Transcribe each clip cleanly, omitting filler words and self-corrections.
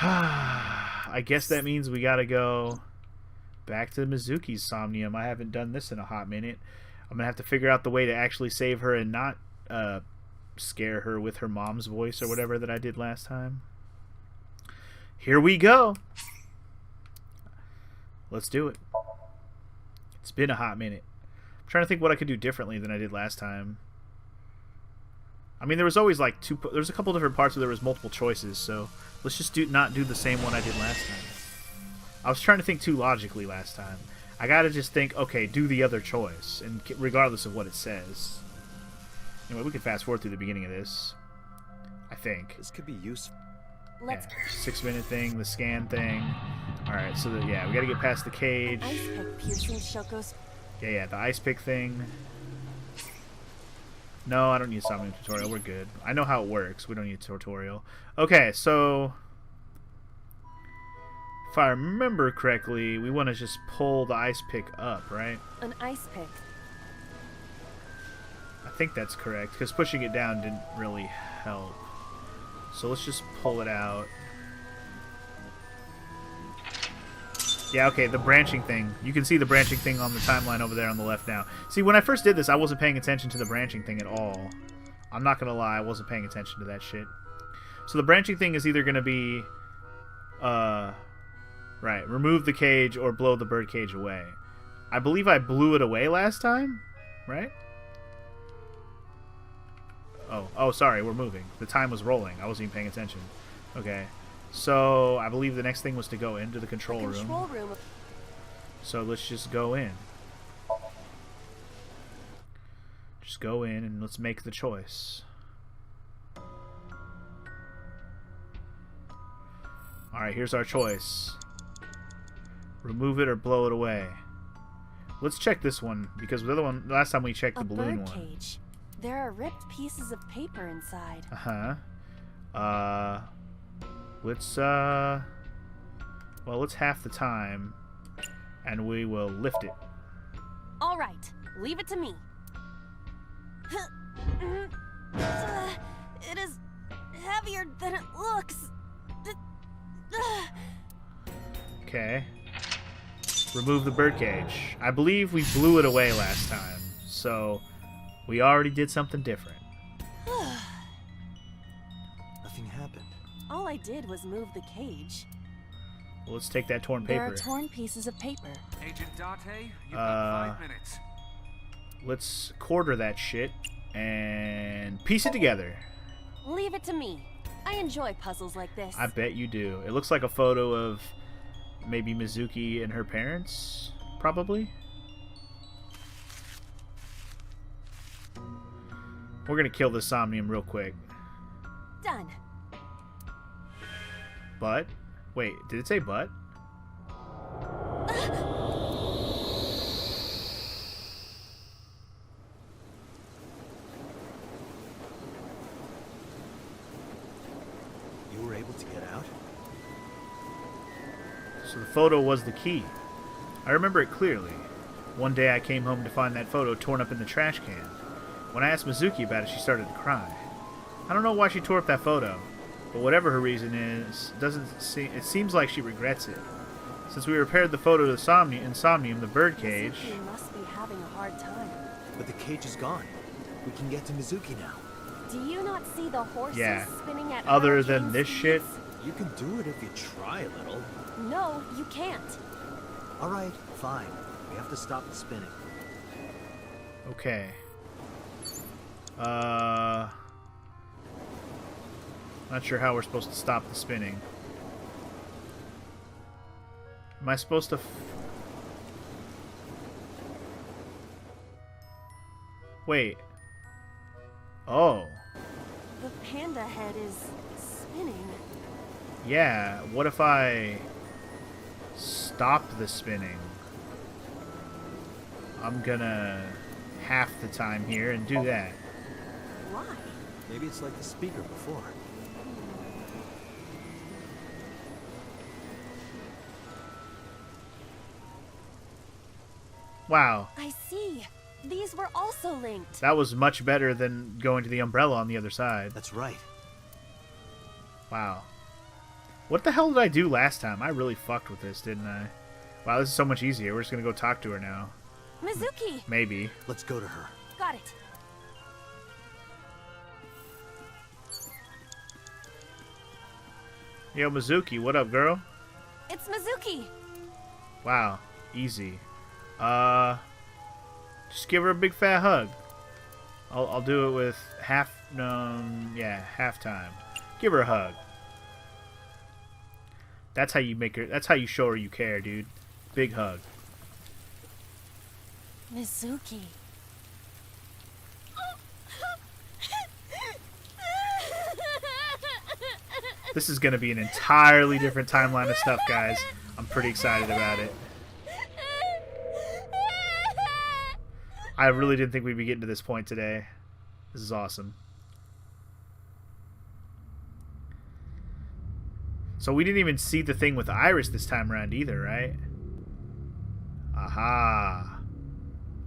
I guess that means we gotta go back to Mizuki's Somnium. I haven't done this in a hot minute. I'm gonna have to figure out the way to actually save her and not scare her with her mom's voice or whatever that I did last time. Here we go. Let's do it. It's been a hot minute. I'm trying to think what I could do differently than I did last time. I mean, there was always like there's a couple different parts where there was multiple choices, so let's just not do the same one I did last time. I was trying to think too logically last time. I gotta just think, okay, do the other choice, and regardless of what it says. Anyway, we can fast forward through the beginning of this. I think. This could be useful. Yeah, 6-minute thing, the scan thing. Alright, so yeah, we gotta get past the cage. Ice pick piercing Shoko's. Yeah, the ice pick thing. No, I don't need a Somnium tutorial. We're good. I know how it works. We don't need a tutorial. Okay, so if I remember correctly, we want to just pull the ice pick up, right? An ice pick. I think that's correct, because pushing it down didn't really help. So let's just pull it out. Yeah, okay, the branching thing. You can see the branching thing on the timeline over there on the left now. See, when I first did this, I wasn't paying attention to the branching thing at all. I'm not going to lie, I wasn't paying attention to that shit. So the branching thing is either going to be, right, remove the cage or blow the bird cage away. I believe I blew it away last time, right? Oh, sorry, we're moving. The time was rolling. I wasn't even paying attention. Okay. So, I believe the next thing was to go into the control room. So, let's just go in. Just go in and let's make the choice. Alright, here's our choice. Remove it or blow it away. Let's check this one, because the other one, last time we checked the balloon one. Cage. There are ripped pieces of paper inside. Let's, well, let's half the time, and we will lift it. All right, leave it to me. It is heavier than it looks. Okay. Remove the birdcage. I believe we blew it away last time, so we already did something different. Nothing happened. All I did was move the cage. Well, let's take that torn paper. There are torn pieces of paper. Agent Date, you've got 5 minutes. Let's quarter that shit and piece it together. Leave it to me. I enjoy puzzles like this. I bet you do. It looks like a photo of maybe Mizuki and her parents, probably. We're gonna kill this Somnium real quick. Done. But? Wait, did it say but? You were able to get out? So the photo was the key. I remember it clearly. One day I came home to find that photo torn up in the trash can. When I asked Mizuki about it, she started to cry. I don't know why she tore up that photo, but whatever her reason is, it seems like she regrets it. Since we repaired the photo to Somnium, the birdcage. Mizuki must be having a hard time. But the cage is gone. We can get to Mizuki now. Do you not see the horses spinning at Other than hurricane this shit. speeds? You can do it if you try a little. No, you can't. Alright, fine. We have to stop the spinning. Okay. Not sure how we're supposed to stop the spinning. Am I supposed to... Wait. Oh. The panda head is spinning. Yeah, what if I stop the spinning? I'm gonna half the time here and do that. Why? Maybe it's like the speaker before. Wow. I see. These were also linked. That was much better than going to the umbrella on the other side. That's right. Wow. What the hell did I do last time? I really fucked with this, didn't I? Wow, this is so much easier. We're just gonna go talk to her now. Mizuki! Maybe. Let's go to her. Got it. Yo, Mizuki, what up, girl? It's Mizuki! Wow, easy. Just give her a big fat hug. I'll do it with half time. Give her a hug. That's how you make her. That's how you show her you care, dude. Big hug. Mizuki. This is gonna be an entirely different timeline of stuff, guys. I'm pretty excited about it. I really didn't think we'd be getting to this point today. This is awesome. So we didn't even see the thing with Iris this time around either, right? Aha.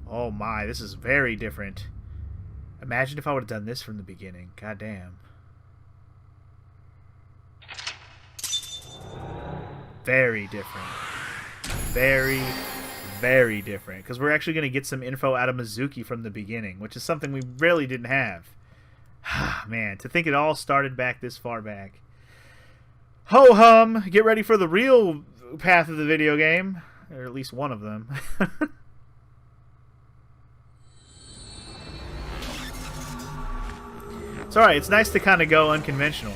Oh my, this is very different. Imagine if I would have done this from the beginning. God damn. Very different. Very, very different. Because we're actually going to get some info out of Mizuki from the beginning, which is something we really didn't have. Man, to think it all started back this far back. Ho-hum! Get ready for the real path of the video game. Or at least one of them. It's alright, it's nice to kind of go unconventional.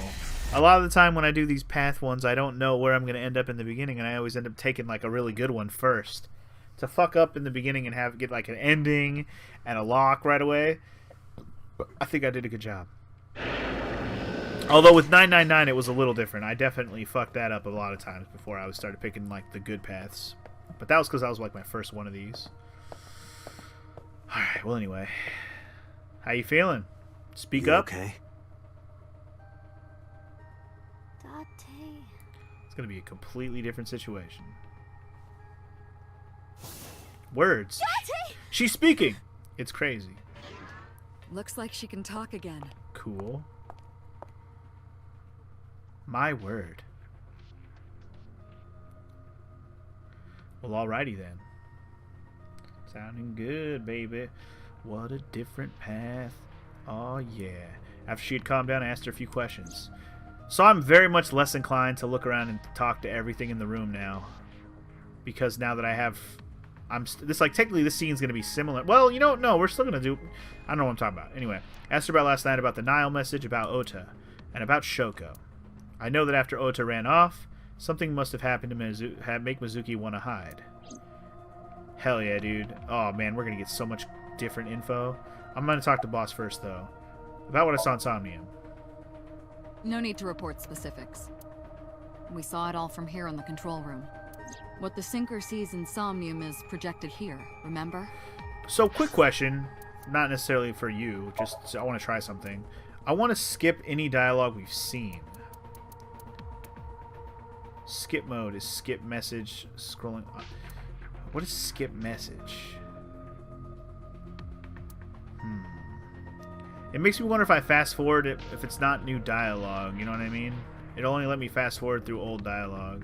A lot of the time when I do these path ones, I don't know where I'm going to end up in the beginning, and I always end up taking like a really good one first. To fuck up in the beginning and get like an ending and a lock right away, I think I did a good job. Although with 999 it was a little different. I definitely fucked that up a lot of times before I started picking like the good paths. But that was because I was like my first one of these. Alright, well anyway. How you feeling? Speak up. Okay. Date. It's going to be a completely different situation. Words. Date! She's speaking! It's crazy. Looks like she can talk again. Cool. My word. Well, alrighty then. Sounding good, baby. What a different path. Oh, yeah. After she had calmed down, I asked her a few questions. So I'm very much less inclined to look around and talk to everything in the room now. Because now that I have... technically this scene's going to be similar. Well, you know, no, we're still going to do... I don't know what I'm talking about. Anyway, asked her about last night, about the Nile message, about Ota, and about Shoko. I know that after Ota ran off, something must have happened to make Mizuki want to hide. Hell yeah, dude. Oh, man, we're going to get so much different info. I'm going to talk to Boss first, though. About what I saw in Somnium. No need to report specifics. We saw it all from here in the control room. What the Sinker sees in Somnium is projected here, remember? So, quick question. Not necessarily for you, just I want to try something. I want to skip any dialogue we've seen. Skip mode is skip message, scrolling on. What is skip message? It makes me wonder if I fast forward if it's not new dialogue, you know what I mean? It'll only let me fast forward through old dialogue.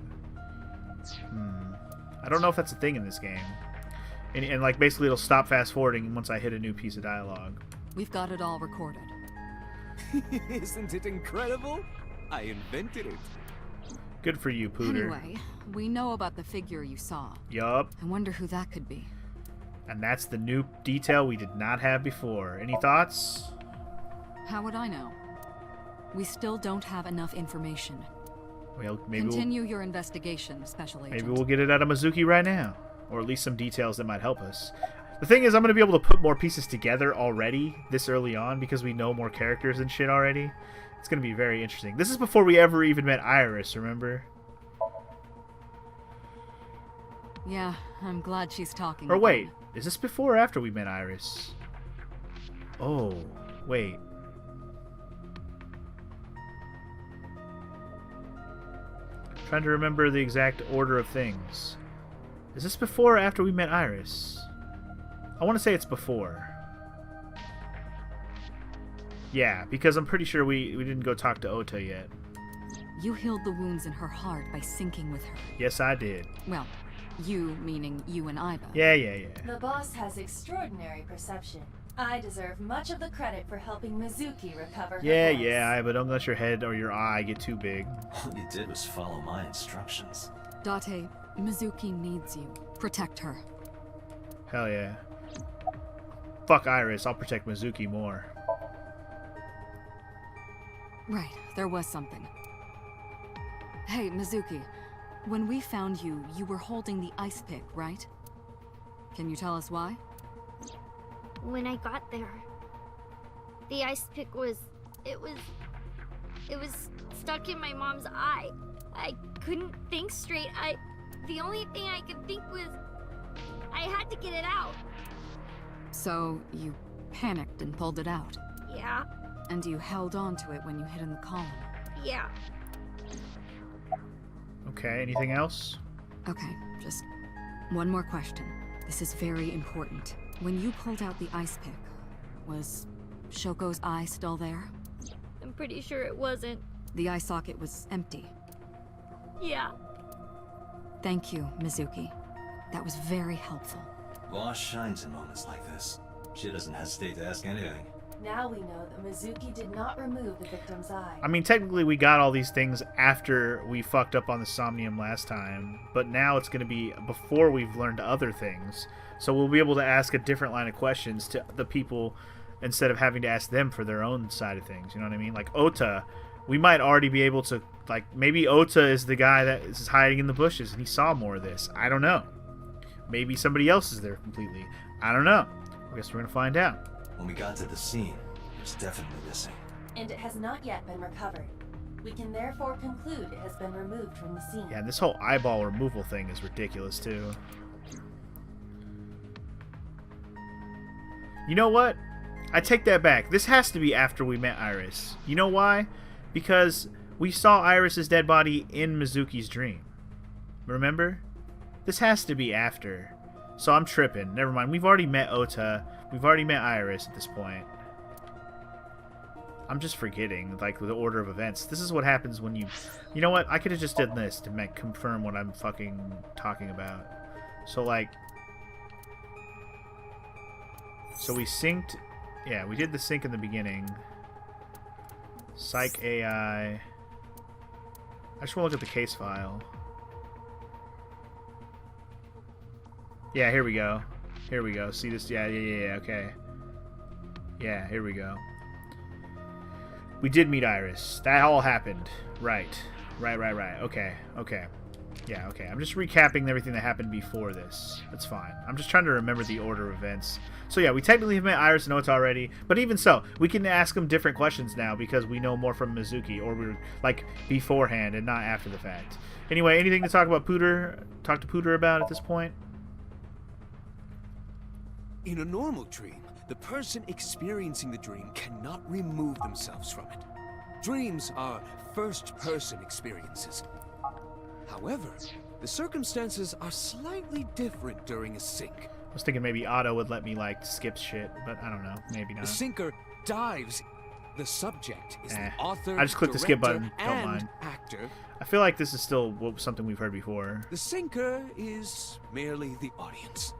I don't know if that's a thing in this game. And like basically it'll stop fast forwarding once I hit a new piece of dialogue. We've got it all recorded. Isn't it incredible? I invented it. Good for you, Pooter. Anyway, we know about the figure you saw. Yup. I wonder who that could be. And that's the new detail we did not have before. Any thoughts? How would I know? We still don't have enough information. Well, maybe Continue your investigation, Special Agent. maybe we'll get it out of Mizuki right now. Or at least some details that might help us. The thing is, I'm going to be able to put more pieces together already this early on because we know more characters and shit already. It's going to be very interesting. This is before we ever even met Iris, remember? Yeah, I'm glad she's talking. Or again. wait, is this before or after we met Iris? Oh, wait. Trying to remember the exact order of things. Is this before or after we met Iris? I want to say it's before. Yeah, because I'm pretty sure we didn't go talk to Ota yet. You healed the wounds in her heart by syncing with her. Yes, I did. Well, you meaning you and Iba. Yeah, yeah, yeah. The boss has extraordinary perception. I deserve much of the credit for helping Mizuki recover her Yeah, voice. yeah, but don't let your head or your eye get too big. All you did was follow my instructions. Date, Mizuki needs you. Protect her. Hell yeah. Fuck Iris, I'll protect Mizuki more. Right, there was something. Hey, Mizuki. When we found you, you were holding the ice pick, right? Can you tell us why? When I got there, the ice pick was stuck in my mom's eye. I couldn't think straight. The only thing I could think was I had to get it out. So, you panicked and pulled it out. Yeah, And you held on to it when you hid in the column. yeah. Okay, anything else? Okay, just one more question. This is very important. When you pulled out the ice pick, was Shoko's eye still there? I'm pretty sure it wasn't. The eye socket was empty. Yeah. Thank you, Mizuki. That was very helpful. Boss shines in moments like this. She doesn't hesitate to ask anything. Now we know that Mizuki did not remove the victim's eye. I mean, technically we got all these things after we fucked up on the Somnium last time, but now it's going to be before we've learned other things. So we'll be able to ask a different line of questions to the people instead of having to ask them for their own side of things. You know what I mean? Like Ota, we might already be able to, like, maybe Ota is the guy that is hiding in the bushes and he saw more of this. I don't know. Maybe somebody else is there completely. I don't know. I guess we're going to find out. When we got to the scene, it was definitely missing. And it has not yet been recovered. We can therefore conclude it has been removed from the scene. Yeah, and this whole eyeball removal thing is ridiculous too. You know what? I take that back. This has to be after we met Iris. You know why? Because we saw Iris's dead body in Mizuki's dream. Remember? This has to be after. So I'm tripping. Never mind. We've already met Ota. We've already met Iris at this point. I'm just forgetting, like, the order of events. This is what happens when you... You know what? I could have just done this to confirm what I'm fucking talking about. So, like... So we synced... Yeah, we did the sync in the beginning. Psych AI... I just want to look at the case file. Yeah, here we go. Here we go. See this? Yeah, okay. Yeah, here we go. We did meet Iris. That all happened. Right. Okay. Yeah, okay. I'm just recapping everything that happened before this. That's fine. I'm just trying to remember the order of events. So yeah, we technically have met Iris and Ota already, but even so, we can ask them different questions now because we know more from Mizuki, or we're like beforehand and not after the fact. Anyway, anything to talk to Pooter about at this point? In a normal dream, the person experiencing the dream cannot remove themselves from it. Dreams are first-person experiences. However, the circumstances are slightly different during a sync. I was thinking maybe Otto would let me, like, skip shit, but I don't know. Maybe not. The syncer dives. The subject is the author, I just clicked the skip director, button. Don't and mind. actor. I feel like this is still something we've heard before. The syncer is merely the audience.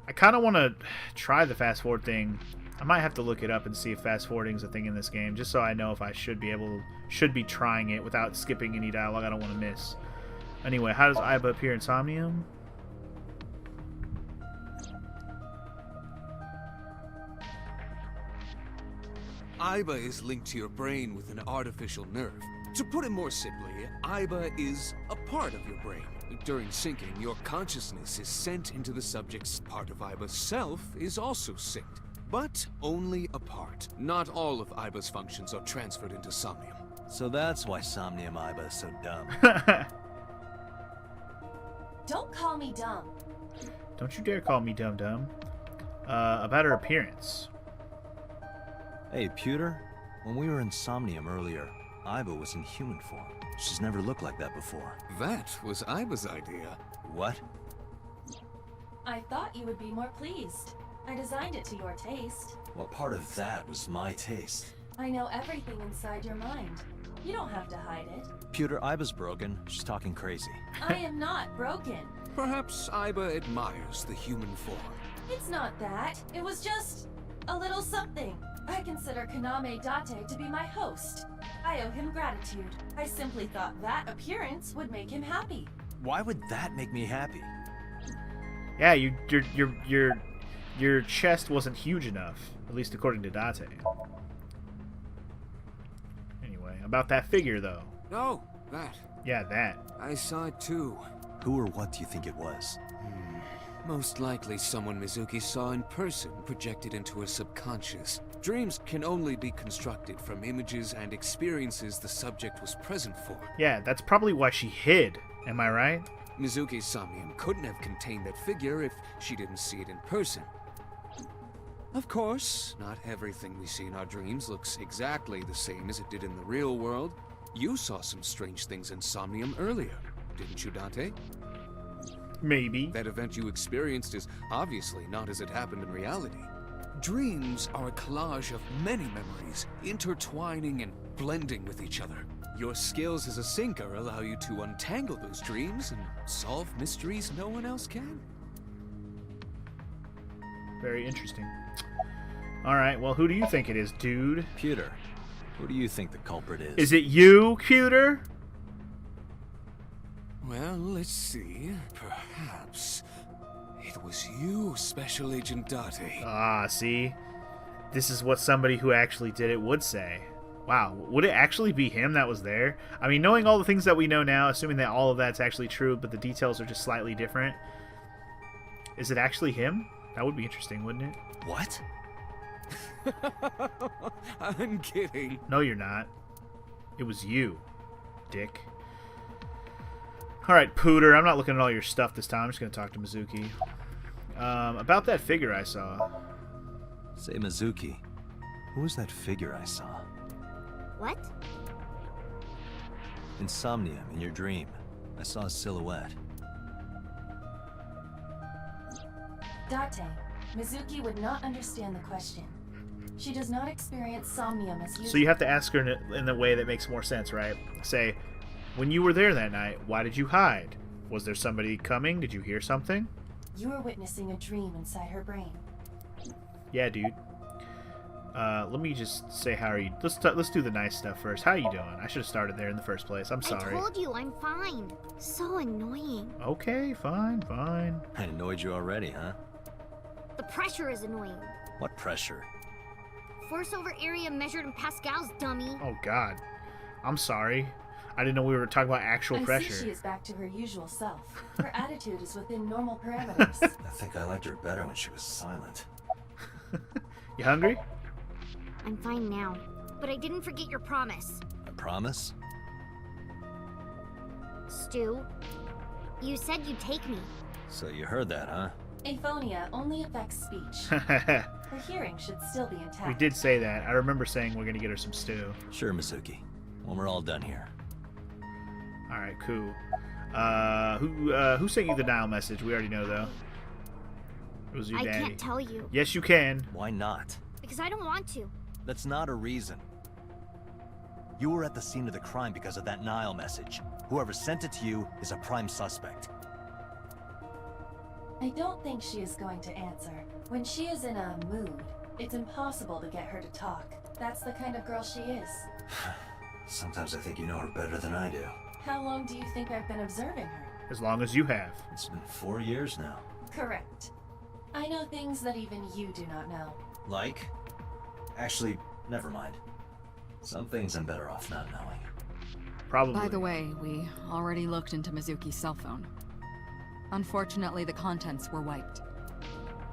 I kind of want to try the fast forward thing. I might have to look it up and see if fast forwarding is a thing in this game, just so I know if I should be trying it without skipping any dialogue I don't want to miss. Anyway, how does Iba appear in Somnium? Iba is linked to your brain with an artificial nerve. To put it more simply, Iba is a part of your brain. During syncing, your consciousness is sent into the subject's part of Iba's self is also synced, but only a part. Not all of Iba's functions are transferred into Somnium. So that's why Somnium Iba is so dumb. Don't call me dumb. Don't you dare call me dum-dum. About her appearance. Hey, Pewter. When we were in Somnium earlier, Iba was in human form. She's never looked like that before. That was Iba's idea. What? I thought you would be more pleased. I designed it to your taste. What part of that was my taste? I know everything inside your mind. You don't have to hide it. Pewter, Iba's broken. She's talking crazy. I am not broken. Perhaps Iba admires the human form. It's not that. It was just a little something. I consider Kaname Date to be my host. I owe him gratitude. I simply thought that appearance would make him happy. Why would that make me happy? Yeah, your chest wasn't huge enough, at least according to Date. Anyway, about that figure though. Oh, that. Yeah, that. I saw it too. Who or what do you think it was? Most likely someone Mizuki saw in person projected into her subconscious. Dreams can only be constructed from images and experiences the subject was present for. Yeah, that's probably why she hid. Am I right? Mizuki's Somnium couldn't have contained that figure if she didn't see it in person. Of course, not everything we see in our dreams looks exactly the same as it did in the real world. You saw some strange things in Somnium earlier, didn't you, Date? Maybe. That event you experienced is obviously not as it happened in reality. Dreams are a collage of many memories, intertwining and blending with each other. Your skills as a sinker allow you to untangle those dreams and solve mysteries no one else can. Very interesting. Alright, well, who do you think it is, dude? Pewter, who do you think the culprit is? Is it you, Pewter? Well, let's see. Perhaps it was you, Special Agent Date. Ah, see? This is what somebody who actually did it would say. Wow, would it actually be him that was there? I mean, knowing all the things that we know now, assuming that all of that's actually true, but the details are just slightly different. Is it actually him? That would be interesting, wouldn't it? What? I'm kidding. No, you're not. It was you, dick. Alright, Pooter, I'm not looking at all your stuff this time. I'm just going to talk to Mizuki. About that figure I saw. Say, Mizuki, who was that figure I saw? What? In Somnium, in your dream, I saw a silhouette. Date, Mizuki would not understand the question. She does not experience Somnium as usual. So you have to ask her in a way that makes more sense, right? Say, when you were there that night, why did you hide? Was there somebody coming? Did you hear something? You are witnessing a dream inside her brain. Yeah, dude. Let me just say how are you. Let's do the nice stuff first. How are you doing? I should have started there in the first place. I'm sorry. I told you I'm fine. So annoying. Okay, fine. I annoyed you already, huh? The pressure is annoying. What pressure? Force over area measured in pascals, dummy. Oh God, I'm sorry. I didn't know we were talking about actual pressure. I see she is back to her usual self. Her attitude is within normal parameters. I think I liked her better when she was silent. You hungry? I'm fine now, but I didn't forget your promise. I promise? Stu, you said you'd take me. So you heard that, huh? Aphonia only affects speech. Her hearing should still be intact. We did say that. I remember saying we're gonna get her some stew. Sure, Mizuki. When we're all done here. All right, cool. Who sent you the dial message? We already know though. It was your I daddy. can't tell you, Yes, you can. Why not? because I don't want to. That's not a reason. You were at the scene of the crime because of that Nile message. Whoever sent it to you is a prime suspect. I don't think she is going to answer. When she is in a mood, it's impossible to get her to talk. That's the kind of girl she is. Sometimes I think you know her better than I do. How long do you think I've been observing her? As long as you have. It's been 4 years now. Correct. I know things that even you do not know. Like? Actually, never mind. Some things I'm better off not knowing. Probably. By the way, we already looked into Mizuki's cell phone. Unfortunately, the contents were wiped.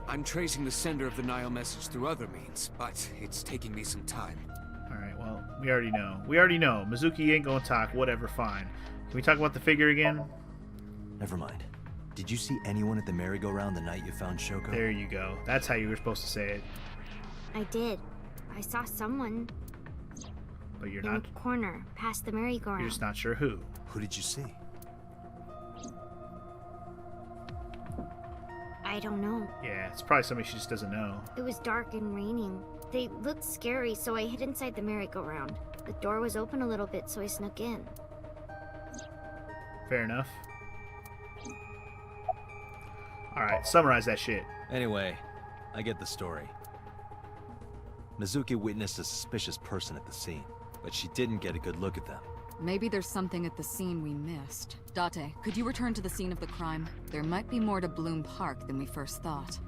I'm tracing the sender of the Nile message through other means, but it's taking me some time. Alright, well, we already know. We already know. Mizuki ain't gonna talk. Whatever, fine. Can we talk about the figure again? Never mind. Did you see anyone at the merry-go-round the night you found Shoko? There you go. That's how you were supposed to say it. I did. I saw someone But you're in not. the corner, past the You're merry-go-round. just not sure who. Who did you see? I don't know. Yeah, it's probably somebody she just doesn't know. It was dark and raining. They looked scary, so I hid inside the merry-go-round. The door was open a little bit, so I snuck in. Fair enough. Alright, summarize that shit. Anyway, I get the story. Mizuki witnessed a suspicious person at the scene, but she didn't get a good look at them. Maybe there's something at the scene we missed. Date, could you return to the scene of the crime? There might be more to Bloom Park than we first thought.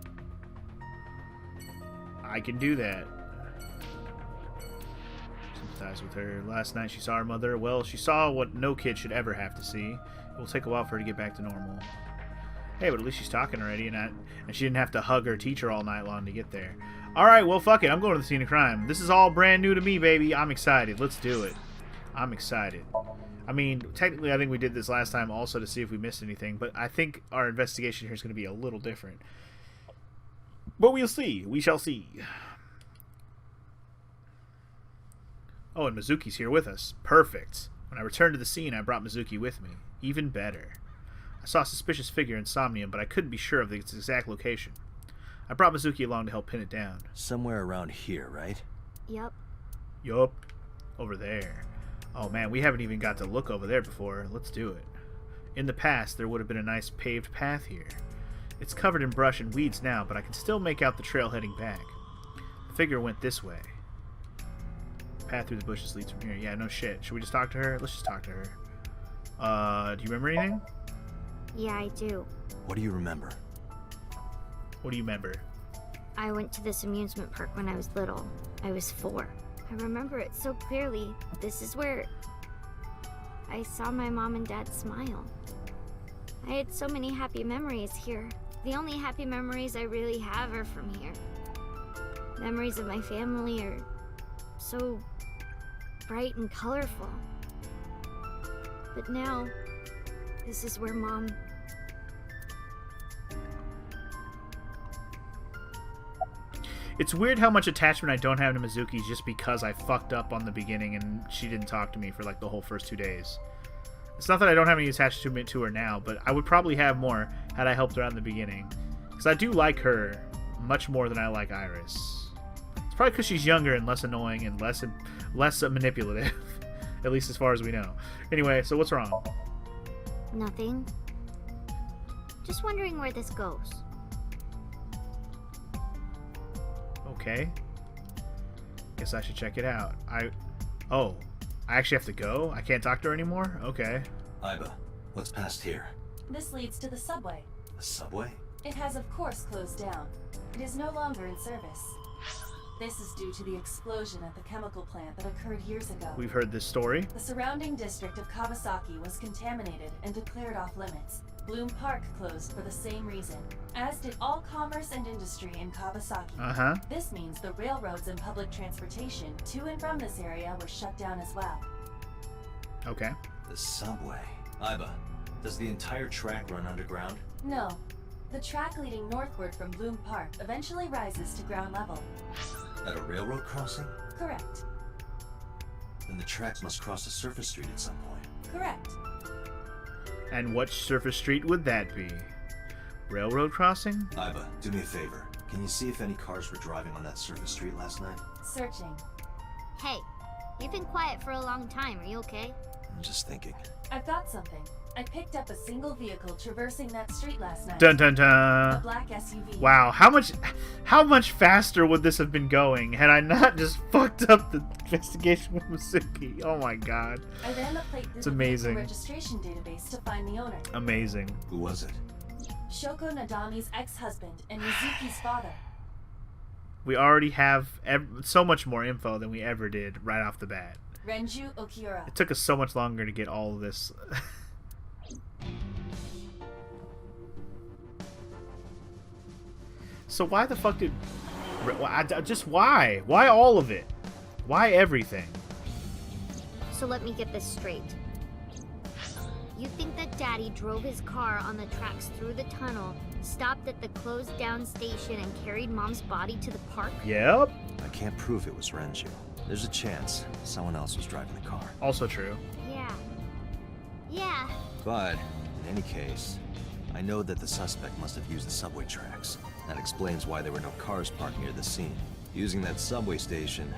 I can do that. Sympathize with her. Last night she saw her mother. Well, she saw what no kid should ever have to see. It will take a while for her to get back to normal. Hey, but at least she's talking already, and she didn't have to hug her teacher all night long to get there. Alright, well, fuck it. I'm going to the scene of crime. This is all brand new to me, baby. I'm excited. Let's do it. I'm excited. I mean, technically, I think we did this last time also to see if we missed anything, but I think our investigation here is going to be a little different. But we'll see. We shall see. Oh, and Mizuki's here with us. Perfect. When I returned to the scene, I brought Mizuki with me. Even better. I saw a suspicious figure in Somnium, but I couldn't be sure of its exact location. I brought Mizuki along to help pin it down. Somewhere around here, right? Yup. Yup. Over there. Oh man, we haven't even got to look over there before. Let's do it. In the past, there would have been a nice paved path here. It's covered in brush and weeds now, but I can still make out the trail heading back. The figure went this way. The path through the bushes leads from here. Yeah, no shit. Should we just talk to her? Let's just talk to her. Do you remember anything? Yeah, I do. What do you remember? What do you remember? I went to this amusement park when I was little. I was 4. I remember it so clearly. This is where I saw my mom and dad smile. I had so many happy memories here. The only happy memories I really have are from here. Memories of my family are so bright and colorful. But now, this is where Mom... It's weird how much attachment I don't have to Mizuki just because I fucked up on the beginning and she didn't talk to me for like the whole first 2 days. It's not that I don't have any attachment to her now, but I would probably have more had I helped her out in the beginning. Because I do like her much more than I like Iris. It's probably because she's younger and less annoying and less manipulative. At least as far as we know. Anyway, so what's wrong? Nothing. Just wondering where this goes. Okay. Guess I should check it out. Oh. I actually have to go? I can't talk to her anymore? Okay. Iba, what's past here? This leads to the subway. The subway? It has of course closed down. It is no longer in service. This is due to the explosion at the chemical plant that occurred years ago. We've heard this story. The surrounding district of Kawasaki was contaminated and declared off limits. Bloom Park closed for the same reason, as did all commerce and industry in Kawasaki. Uh-huh. This means the railroads and public transportation to and from this area were shut down as well. Okay. The subway. Iba, does the entire track run underground? No. The track leading northward from Bloom Park eventually rises to ground level. At a railroad crossing? Correct. Then the tracks must cross a surface street at some point. Correct. And what surface street would that be? Railroad crossing? Iba, do me a favor. Can you see if any cars were driving on that surface street last night? Searching. Hey, you've been quiet for a long time. Are you okay? I'm just thinking. I've got something. I picked up a single vehicle traversing that street last night. Dun dun A dun. black SUV. Wow, how much faster would this have been going had I not just fucked up the investigation with Mizuki? Oh my god. I ran the plate through It's the amazing. vehicle registration database to find the owner. Amazing. Who was it? Shoko Nadami's ex-husband and Mizuki's father. We already have so much more info than we ever did right off the bat. Renju Okiura. It took us so much longer to get all of this. So why the fuck did... Just why? Why all of it? Why everything? So let me get this straight. You think that Daddy drove his car on the tracks through the tunnel, stopped at the closed down station, and carried Mom's body to the park? Yep. I can't prove it was Renju. There's a chance someone else was driving the car. Also true. Yeah. But, in any case, I know that the suspect must have used the subway tracks. That explains why there were no cars parked near the scene. Using that subway station,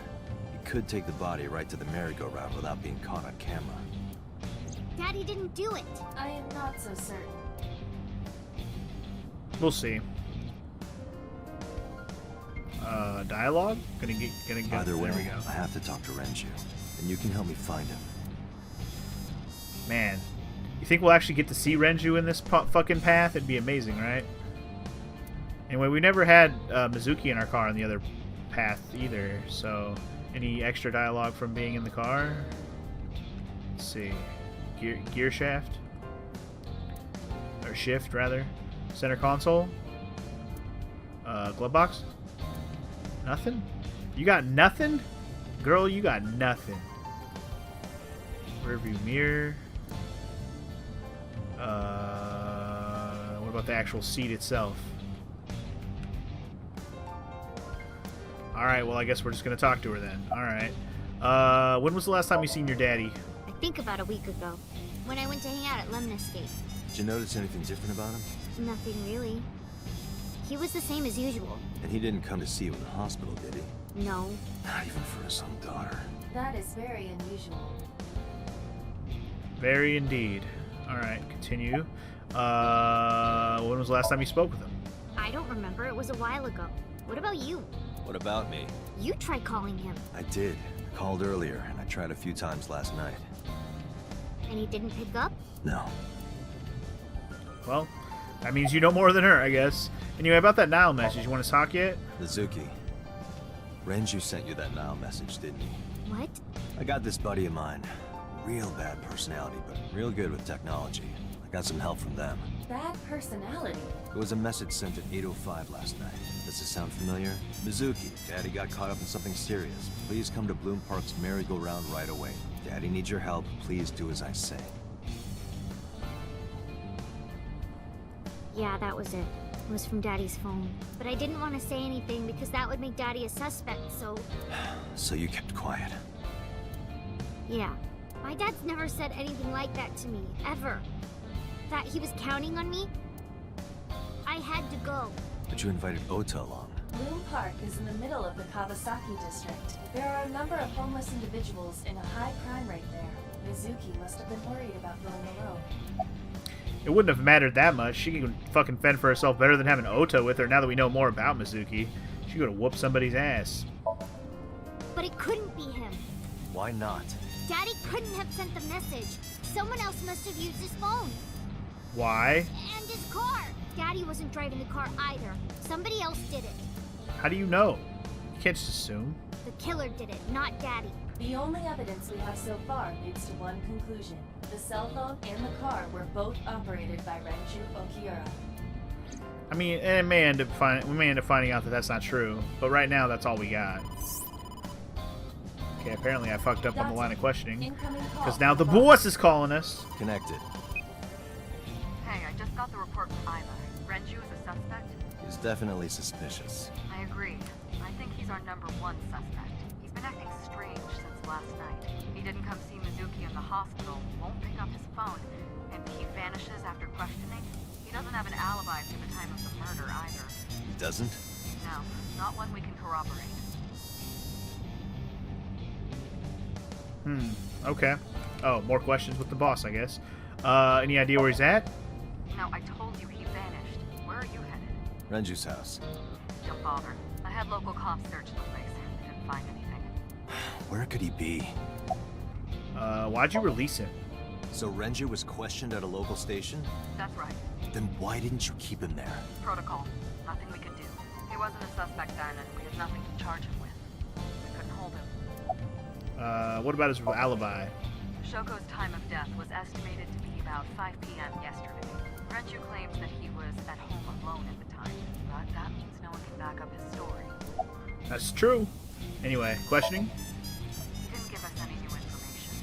he could take the body right to the merry-go-round without being caught on camera. Daddy didn't do it. I am not so certain. We'll see. Dialogue? Gonna get. Either way, there we go. I have to talk to Renju, and you can help me find him. Man, you think we'll actually get to see Renju in this fucking path? It'd be amazing, right? Anyway, we never had Mizuki in our car on the other path either, so any extra dialogue from being in the car? Let's see. Gear shaft? Or shift, rather. Center console? Glove box? Nothing? You got nothing? Girl, you got nothing. Rearview mirror. What about the actual seat itself? Alright, well I guess we're just gonna talk to her then. Alright. When was the last time you seen your daddy? I think about a week ago, when I went to hang out at Lemon Escape. Did you notice anything different about him? Nothing really. He was the same as usual. And he didn't come to see you in the hospital, did he? No. Not even for his own daughter. That is very unusual. Very indeed. Alright, continue. When was the last time you spoke with him? I don't remember. It was a while ago. What about you? What about me? You tried calling him. I did. I called earlier, and I tried a few times last night. And he didn't pick up? No. Well, that means you know more than her, I guess. Anyway, about that Nile message, you want to talk yet? Mizuki. Renju sent you that Nile message, didn't he? What? I got this buddy of mine. Real bad personality, but real good with technology. I got some help from them. Bad personality. It was a message sent at 8:05 last night. Does this sound familiar? Mizuki, Daddy got caught up in something serious. Please come to Bloom Park's merry-go-round right away. Daddy needs your help. Please do as I say. Yeah, that was it. It was from Daddy's phone. But I didn't want to say anything because that would make Daddy a suspect, so... So you kept quiet. Yeah. My dad's never said anything like that to me, ever. That he was counting on me? I had to go. But you invited Ota along. Bloom Park is in the middle of the Kawasaki district. There are a number of homeless individuals and a high crime rate there. Mizuki must have been worried about going alone. It wouldn't have mattered that much. She can fucking fend for herself better than having Ota with her now that we know more about Mizuki. She could have whooped somebody's ass. But it couldn't be him. Why not? Daddy couldn't have sent the message. Someone else must have used his phone. Why? And his car. Daddy wasn't driving the car either. Somebody else did it. How do you know? You can't just assume. The killer did it, not Daddy. The only evidence we have so far leads to one conclusion. The cell phone and the car were both operated by Renju Okiura. I mean, we may end up finding out that that's not true, but right now that's all we got. Okay, apparently I fucked up on the line of questioning, Incoming call because now the from boss is calling us. Connected. Hey, I just got the report from Iva. Renju is a suspect? He's definitely suspicious. I agree. I think he's our #1 suspect. He's been acting strange since last night. He didn't come see Mizuki in the hospital, won't pick up his phone, and he vanishes after questioning. He doesn't have an alibi for the time of the murder either. He doesn't? No, not one we can corroborate. Okay. Oh, more questions with the boss, I guess. Any idea where he's at? No, I told you he vanished. Where are you headed? Renju's house. Don't bother. I had local cops search the place. They didn't find anything. Where could he be? Why'd you release him? So Renju was questioned at a local station? That's right. Then why didn't you keep him there? Protocol. Nothing we could do. He wasn't a suspect then, and we had nothing to charge him with. We couldn't hold him. What about his alibi? Shoko's time of death was estimated to be about 5 p.m. yesterday. Renju claims that he was at home alone at the time, but that means no one can back up his story. That's true. Anyway, questioning? He didn't give us any new information.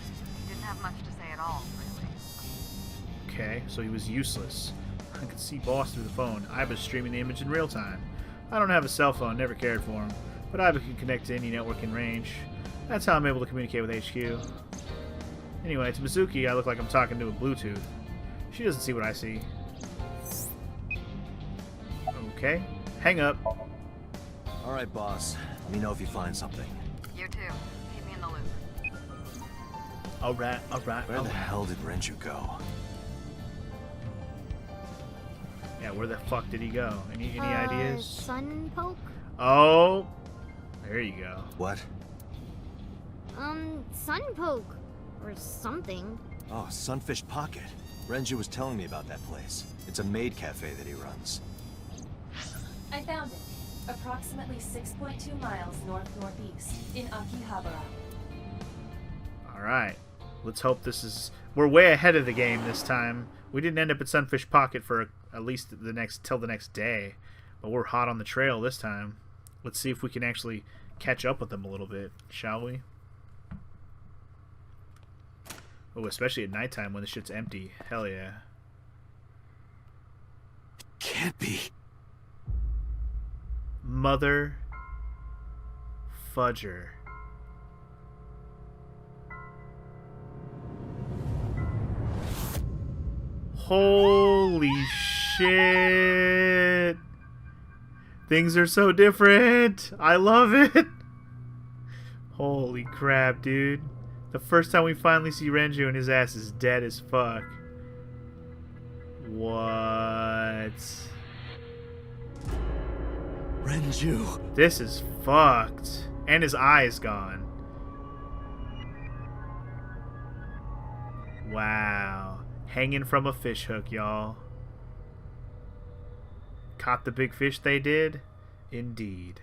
He didn't have much to say at all, really. Okay, so he was useless. I could see boss through the phone. Iba's streaming the image in real time. I don't have a cell phone, never cared for him, but Iba can connect to any network in range. That's how I'm able to communicate with HQ. Anyway, to Mizuki, I look like I'm talking to a Bluetooth. She doesn't see what I see. Okay. Hang up. Alright, boss. Let me know if you find something. You too. Keep Alright. Where the hell did Renju go? Yeah, where the fuck did he go? Any ideas? Sun poke? Oh, there you go. What? Sun poke. Or something. Oh, Sunfish Pocket. Renju was telling me about that place. It's a maid cafe that he runs. I found it. Approximately 6.2 miles north-northeast in Akihabara. Alright. Let's hope this is... We're way ahead of the game this time. We didn't end up at Sunfish Pocket for at least till the next day. But we're hot on the trail this time. Let's see if we can actually catch up with them a little bit, shall we? Oh, especially at nighttime when the shit's empty. Hell yeah. Can't be. Mother fudger. Holy shit. Things are so different. I love it. Holy crap, dude. The first time we finally see Renju and his ass is dead as fuck. What? Renju. This is fucked. And his eye is gone. Wow. Hanging from a fish hook, y'all. Caught the big fish they did? Indeed.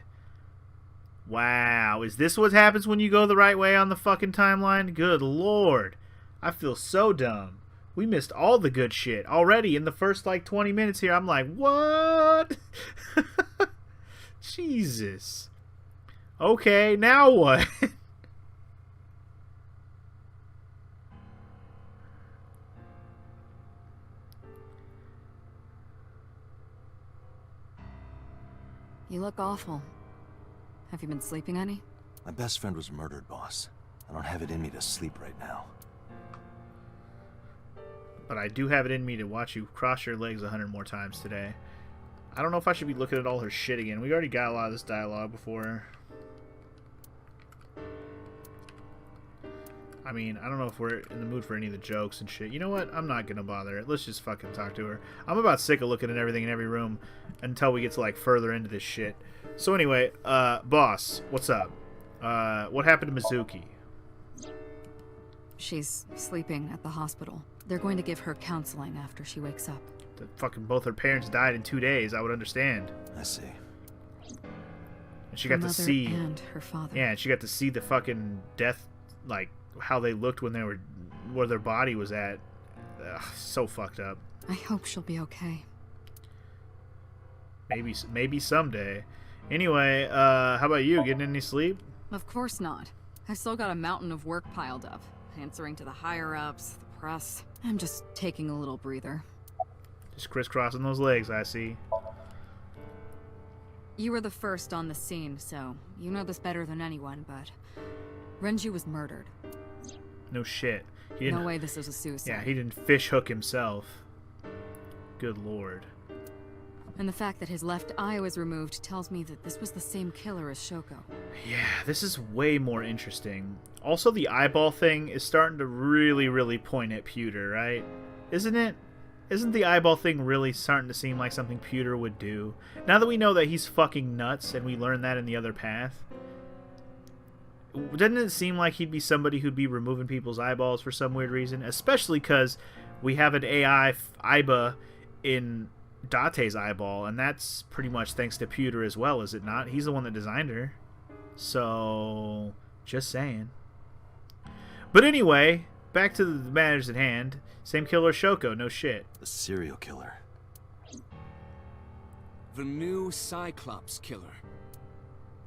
Wow. Is this what happens when you go the right way on the fucking timeline? Good lord. I feel so dumb. We missed all the good shit already in the first, 20 minutes here. I'm like, what? Jesus. Okay, now what? You look awful. Have you been sleeping any? My best friend was murdered, boss. I don't have it in me to sleep right now. But I do have it in me to watch you cross your legs 100 more times today. I don't know if I should be looking at all her shit again. We already got a lot of this dialogue before. I mean, I don't know if we're in the mood for any of the jokes and shit. You know what? I'm not gonna bother. Let's just fucking talk to her. I'm about sick of looking at everything in every room until we get to, further into this shit. So anyway, boss, what's up? What happened to Mizuki? She's sleeping at the hospital. They're going to give her counseling after she wakes up. Both her parents died in 2 days. I would understand. I see. And she Her got to mother see... and her father. Yeah, and she got to see the fucking death, how they looked when they were... where their body was at. Ugh, so fucked up. I hope she'll be okay. Maybe someday. Anyway, how about you? Getting any sleep? Of course not. I've still got a mountain of work piled up. Answering to the higher-ups, the press. I'm just taking a little breather. Just crisscrossing those legs, I see. You were the first on the scene, so you know this better than anyone, but Renju was murdered. No shit. No way this is a suicide. Yeah, he didn't fish hook himself. Good lord. And the fact that his left eye was removed tells me that this was the same killer as Shoko. Yeah, this is way more interesting. Also, the eyeball thing is starting to really, really point at Pewter, right? Isn't it? Isn't the eyeball thing really starting to seem like something Pewter would do? Now that we know that he's fucking nuts, and we learned that in the other path, doesn't it seem like he'd be somebody who'd be removing people's eyeballs for some weird reason? Especially because we have an AI Aiba in Date's eyeball, and that's pretty much thanks to Pewter as well, is it not? He's the one that designed her. So, just saying. But anyway, back to the matters at hand. Same killer Shoko, no shit. The serial killer. The new Cyclops killer.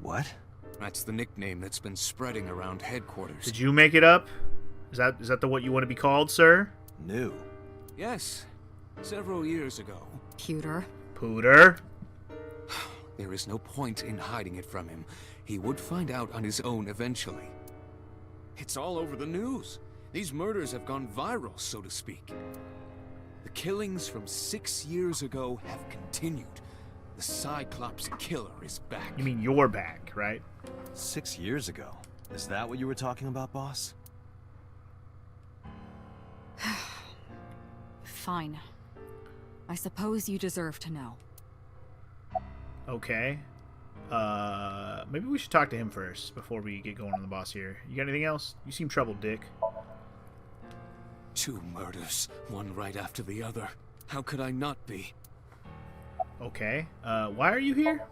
What? That's the nickname that's been spreading around headquarters. Did you make it up? Is that the what you want to be called, sir? New. Yes. Several years ago. Pewter. Pooter. There is no point in hiding it from him. He would find out on his own eventually. It's all over the news. These murders have gone viral, so to speak. The killings from 6 years ago have continued. The Cyclops killer is back. You mean you're back, right? 6 years ago. Is that what you were talking about, boss? Fine. I suppose you deserve to know. Okay. Maybe we should talk to him first before we get going on the boss here. You got anything else? You seem troubled, Dick. 2 murders, one right after the other. How could I not be? Okay. Why are you here?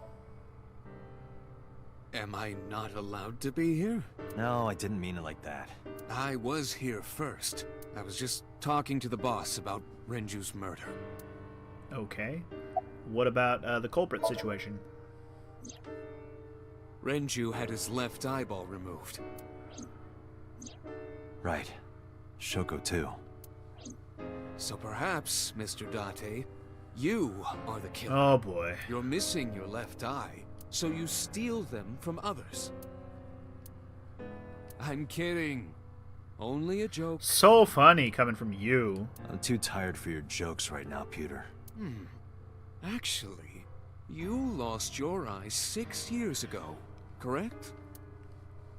Am I not allowed to be here? No, I didn't mean it like that. I was here first. I was just talking to the boss about Renju's murder. Okay. What about the culprit situation? Renju had his left eyeball removed. Right. Shoko too. So perhaps, Mr. Date, you are the killer. Oh boy. You're missing your left eye, so you steal them from others. I'm kidding. Only a joke. So funny coming from you. I'm too tired for your jokes right now, Pewter. Actually, you lost your eye 6 years ago, correct?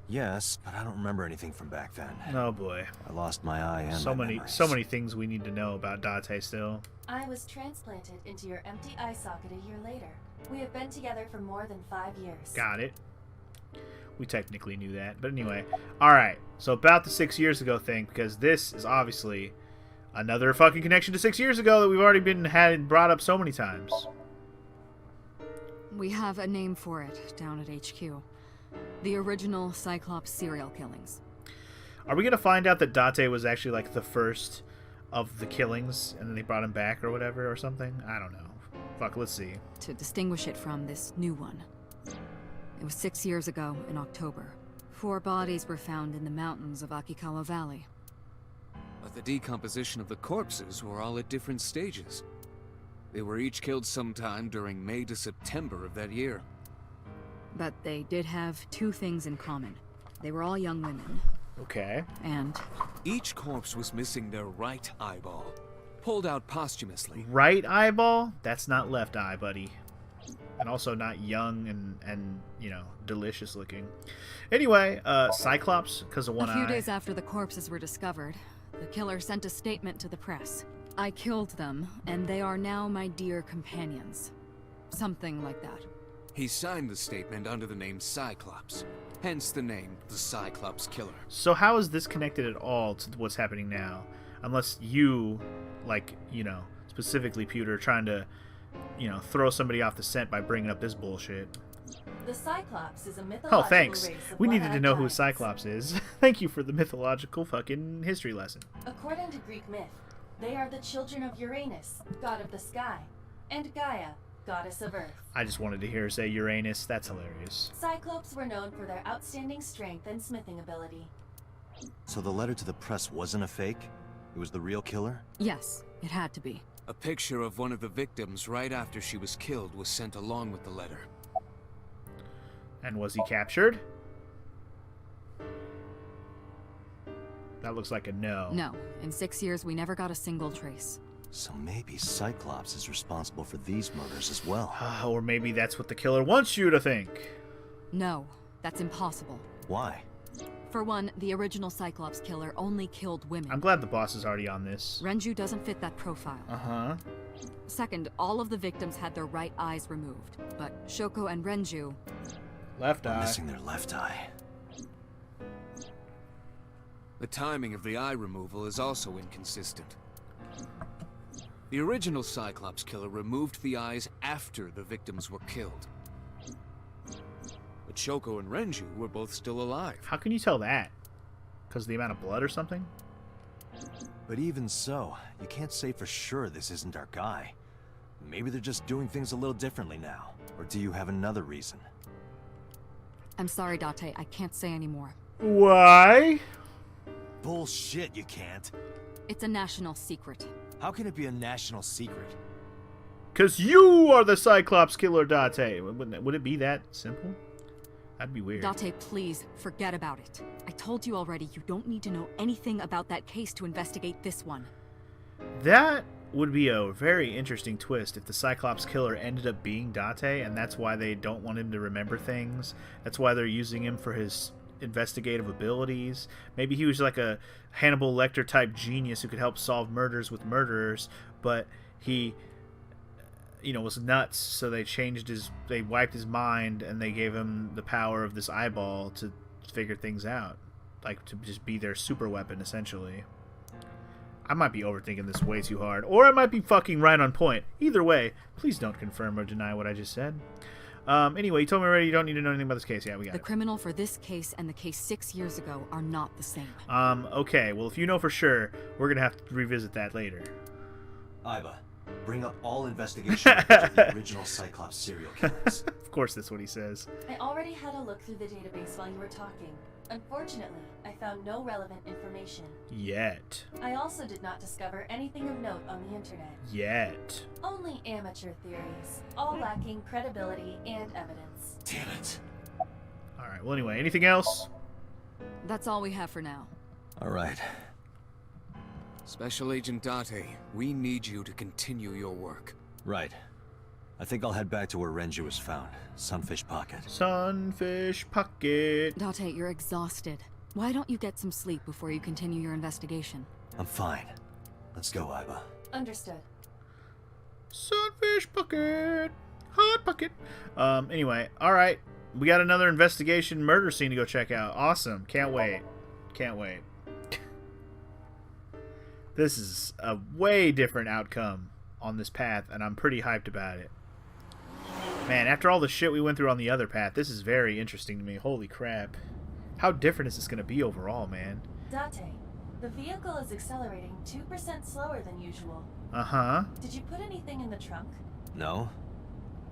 Yes, but I don't remember anything from back then. Oh boy. I lost my eye and So my many memories. things we need to know about Date still. I was transplanted into your empty eye socket a year later. We have been together for more than 5 years. Got it. We technically knew that. But anyway. Alright. So about the 6 years ago thing, because this is obviously another fucking connection to 6 years ago that we've already had brought up so many times. We have a name for it down at HQ. The original Cyclops serial killings. Are we going to find out that Date was actually like the first of the killings and then they brought him back or whatever or something? I don't know. Fuck, let's see. To distinguish it from this new one. It was 6 years ago in October. 4 bodies were found in the mountains of Akikawa Valley. But the decomposition of the corpses were all at different stages. They were each killed sometime during May to September of that year. But they did have 2 things in common. They were all young women. Okay. And Each corpse was missing their right eyeball, pulled out posthumously. Right eyeball? That's not left eye, buddy. And also not young and you know, delicious looking. Anyway, Cyclops, because of one eye. a few days after the corpses were discovered, the killer sent a statement to the press. I killed them, and they are now my dear companions. Something like that. He signed the statement under the name Cyclops, hence the name the Cyclops Killer. So how is this connected at all to what's happening now? Unless you, like, you know, specifically Pewter, trying to, you know, throw somebody off the scent by bringing up this bullshit. The Cyclops is a mythological Oh, thanks. race of We needed to one-eyed know who giants. Cyclops is. Thank you for the mythological fucking history lesson. According to Greek myth, they are the children of Uranus, god of the sky, and Gaia, goddess of earth. I just wanted to hear her say Uranus. That's hilarious. Cyclopes were known for their outstanding strength and smithing ability. So the letter to the press wasn't a fake? It was the real killer? Yes, it had to be. A picture of one of the victims right after she was killed was sent along with the letter. And was he captured? That looks like a no. No, in 6 years we never got a single trace. So maybe Cyclops is responsible for these murders as well. Or maybe that's what the killer wants you to think. No, that's impossible. Why? For one, the original Cyclops killer only killed women. I'm glad the boss is already on this. Renju doesn't fit that profile. Uh-huh. Second, all of the victims had their right eyes removed, but Shoko and Renju... Left They're eye. missing their left eye. The timing of the eye removal is also inconsistent. The original Cyclops Killer removed the eyes after the victims were killed. But Shoko and Renju were both still alive. How can you tell that? Because of the amount of blood or something? But even so, you can't say for sure this isn't our guy. Maybe they're just doing things a little differently now. Or do you have another reason? I'm sorry, Date, I can't say anymore. Why? Bullshit, you can't. It's a national secret. How can it be a national secret? Because you are the Cyclops killer, Date. Would it be that simple? That'd be weird. Date, please, forget about it. I told you already, you don't need to know anything about that case to investigate this one. That would be a very interesting twist if the Cyclops killer ended up being Date, and that's why they don't want him to remember things. That's why they're using him for his investigative abilities. Maybe he was like a Hannibal Lecter type genius who could help solve murders with murderers, but he, was nuts, so they wiped his mind and they gave him the power of this eyeball to figure things out, like to just be their super weapon essentially. I might be overthinking this way too hard, or I might be fucking right on point. Either way, please don't confirm or deny what I just said. Anyway, you told me already you don't need to know anything about this case. Yeah, we got it. The criminal for this case and the case 6 years ago are not the same. Okay, well, if you know for sure, we're gonna have to revisit that later. Iva, bring up all investigation records of the original Cyclops serial killers. Of course, that's what he says. I already had a look through the database while you were talking. Unfortunately, I found no relevant information. Yet. I also did not discover anything of note on the internet. Yet. Only amateur theories, all lacking credibility and evidence. Damn it. Alright, well anyway, anything else? That's all we have for now. All right. Special Agent Date, we need you to continue your work. Right. I think I'll head back to where Renju was found. Sunfish Pocket. Sunfish Pocket. Date, you're exhausted. Why don't you get some sleep before you continue your investigation? I'm fine. Let's go, Iva. Understood. Sunfish Pocket. Hot Pocket. Anyway, alright. We got another investigation murder scene to go check out. Awesome. Can't wait. Can't wait. This is a way different outcome on this path, and I'm pretty hyped about it. Man, after all the shit we went through on the other path, this is very interesting to me. Holy crap. How different is this going to be overall, man? Date, the vehicle is accelerating 2% slower than usual. Uh-huh. Did you put anything in the trunk? No?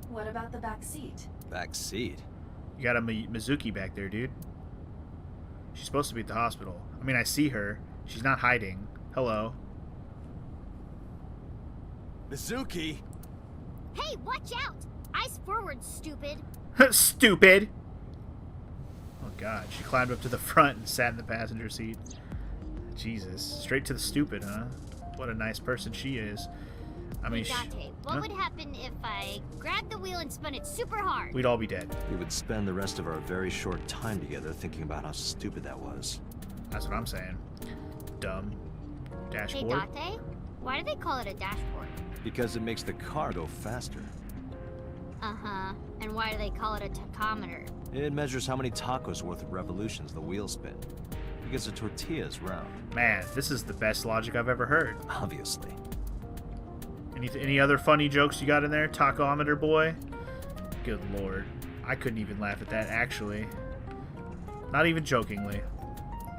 What about the back seat? Back seat? You got a Mizuki back there, dude. She's supposed to be at the hospital. I mean, I see her. She's not hiding. Hello. Mizuki! Hey, watch out! Eyes forward, stupid. Stupid! Oh god, she climbed up to the front and sat in the passenger seat. Jesus. Straight to the stupid, huh? What a nice person she is. I mean, Hey, Date, what would happen if I grabbed the wheel and spun it super hard? we'd all be dead. We would spend the rest of our very short time together thinking about how stupid that was. That's what I'm saying. Dumb. Hey, Dashboard. Date, why do they call it a dashboard? Because it makes the car go faster. Uh-huh. And why do they call it a tachometer? It measures how many tacos worth of revolutions the wheels spin. Because a tortilla is round. Man, this is the best logic I've ever heard. Obviously. Any other funny jokes you got in there, tachometer boy? Good lord. I couldn't even laugh at that, actually. Not even jokingly.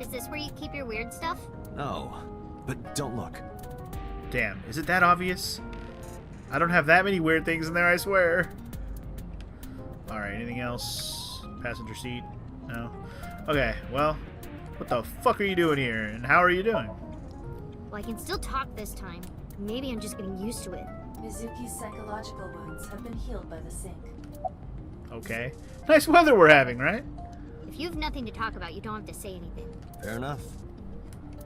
Is this where you keep your weird stuff? No. But don't look. Damn, is it that obvious? I don't have that many weird things in there, I swear. Alright, anything else? Passenger seat? No? Okay, well, what the fuck are you doing here, and how are you doing? Well, I can still talk this time. Maybe I'm just getting used to it. Mizuki's psychological wounds have been healed by the sink. Okay. Nice weather we're having, right? If you have nothing to talk about, you don't have to say anything. Fair enough.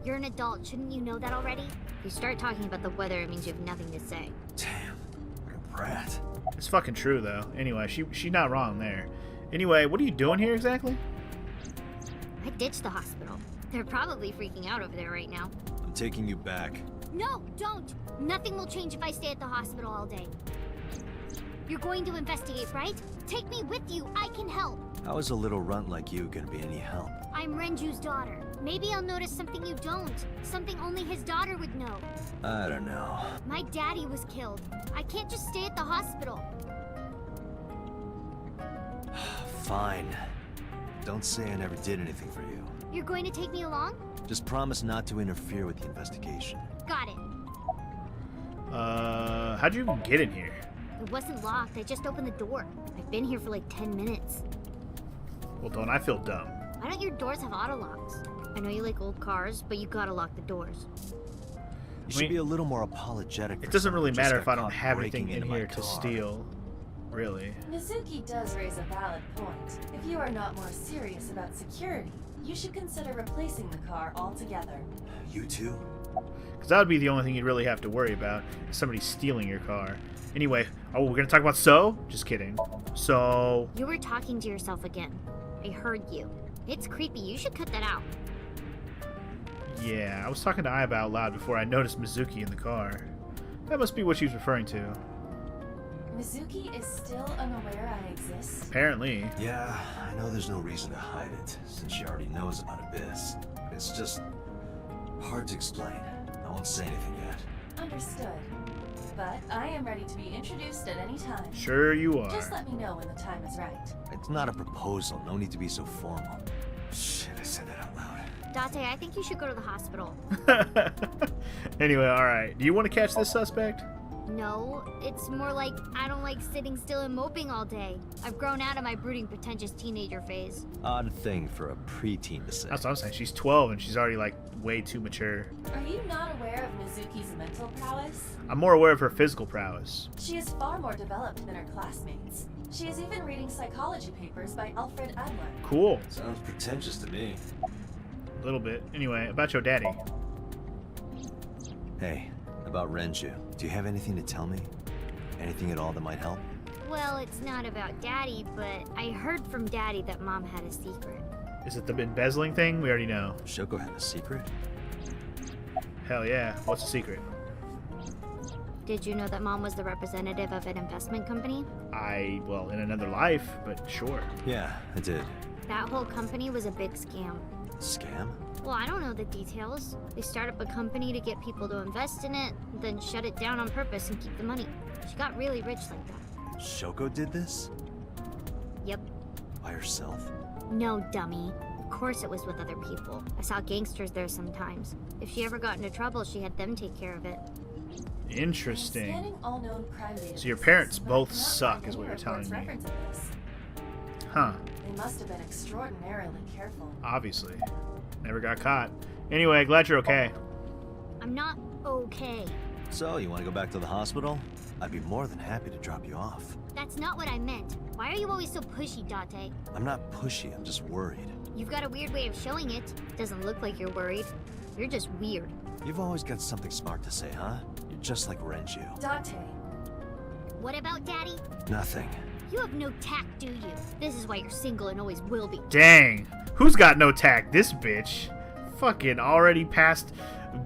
You're an adult, shouldn't you know that already? If you start talking about the weather, it means you have nothing to say. Damn. What a brat. It's fucking true, though. Anyway, she's not wrong there. Anyway, what are you doing here exactly? I ditched the hospital. They're probably freaking out over there right now. I'm taking you back. No, don't! Nothing will change if I stay at the hospital all day. You're going to investigate, right? Take me with you. I can help. How is a little runt like you gonna be any help? I'm Renju's daughter. Maybe I'll notice something you don't. Something only his daughter would know. I don't know. My daddy was killed. I can't just stay at the hospital. Fine. Don't say I never did anything for you. You're going to take me along? Just promise not to interfere with the investigation. Got it. How'd you even get in here? It wasn't locked. I just opened the door. I've been here for like 10 minutes. Well, don't I feel dumb? Why don't your doors have auto locks? I know you like old cars, but you gotta lock the doors. You should be a little more apologetic. It doesn't really for someone who matter just if I got don't caught have breaking anything in into my here to car. steal. Really. Mizuki does raise a valid point. If you are not more serious about security, you should consider replacing the car altogether. You too? Because that would be the only thing you'd really have to worry about, is somebody stealing your car. Anyway, oh, we're going to talk about So? Just kidding. So... You were talking to yourself again. I heard you. It's creepy. You should cut that out. Yeah, I was talking to Aiba out loud before I noticed Mizuki in the car. That must be what she's referring to. Mizuki is still unaware I exist. Apparently. Yeah, I know there's no reason to hide it, since she already knows about Abyss. It's just hard to explain. I won't say anything yet. Understood. But I am ready to be introduced at any time. Sure you are. Just let me know when the time is right. It's not a proposal. No need to be so formal. Shit, I said that out loud. Date, I think you should go to the hospital. Anyway, alright. Do you want to catch this suspect? No, it's more like I don't like sitting still and moping all day. I've grown out of my brooding, pretentious teenager phase. Odd thing for a preteen to say. That's what I'm saying. She's 12 and she's already, like, way too mature. Are you not aware of Mizuki's mental prowess? I'm more aware of her physical prowess. She is far more developed than her classmates. She is even reading psychology papers by Alfred Adler. Cool. Sounds pretentious to me. A little bit. Anyway, about your daddy. Hey, about Renju. Do you have anything to tell me? Anything at all that might help? Well, it's not about Daddy, but I heard from Daddy that Mom had a secret. Is it the embezzling thing? We already know. Shoko had a secret? Hell yeah. What's the secret? Did you know that Mom was the representative of an investment company? Well, in another life, but sure. Yeah, I did. That whole company was a big scam. Scam? Well, I don't know the details. They start up a company to get people to invest in it, then shut it down on purpose and keep the money. She got really rich like that. Shoko did this? Yep. By herself? No, dummy. Of course it was with other people. I saw gangsters there sometimes. If she ever got into trouble, she had them take care of it. Interesting. Scanning all known crime databases, So your parents but both I cannot suck, find is what any you're telling reports me. referencing this. Huh. They must have been extraordinarily careful. Obviously. Never got caught. Anyway, glad you're okay. I'm not okay. So, you want to go back to the hospital? I'd be more than happy to drop you off. That's not what I meant. Why are you always so pushy, Date? I'm not pushy, I'm just worried. You've got a weird way of showing it. Doesn't look like you're worried. You're just weird. You've always got something smart to say, huh? You're just like Renju. Date, What about Daddy? Nothing. You have no tact, do you? This is why you're single and always will be. Dang. Who's got no tact? This bitch. Fucking already past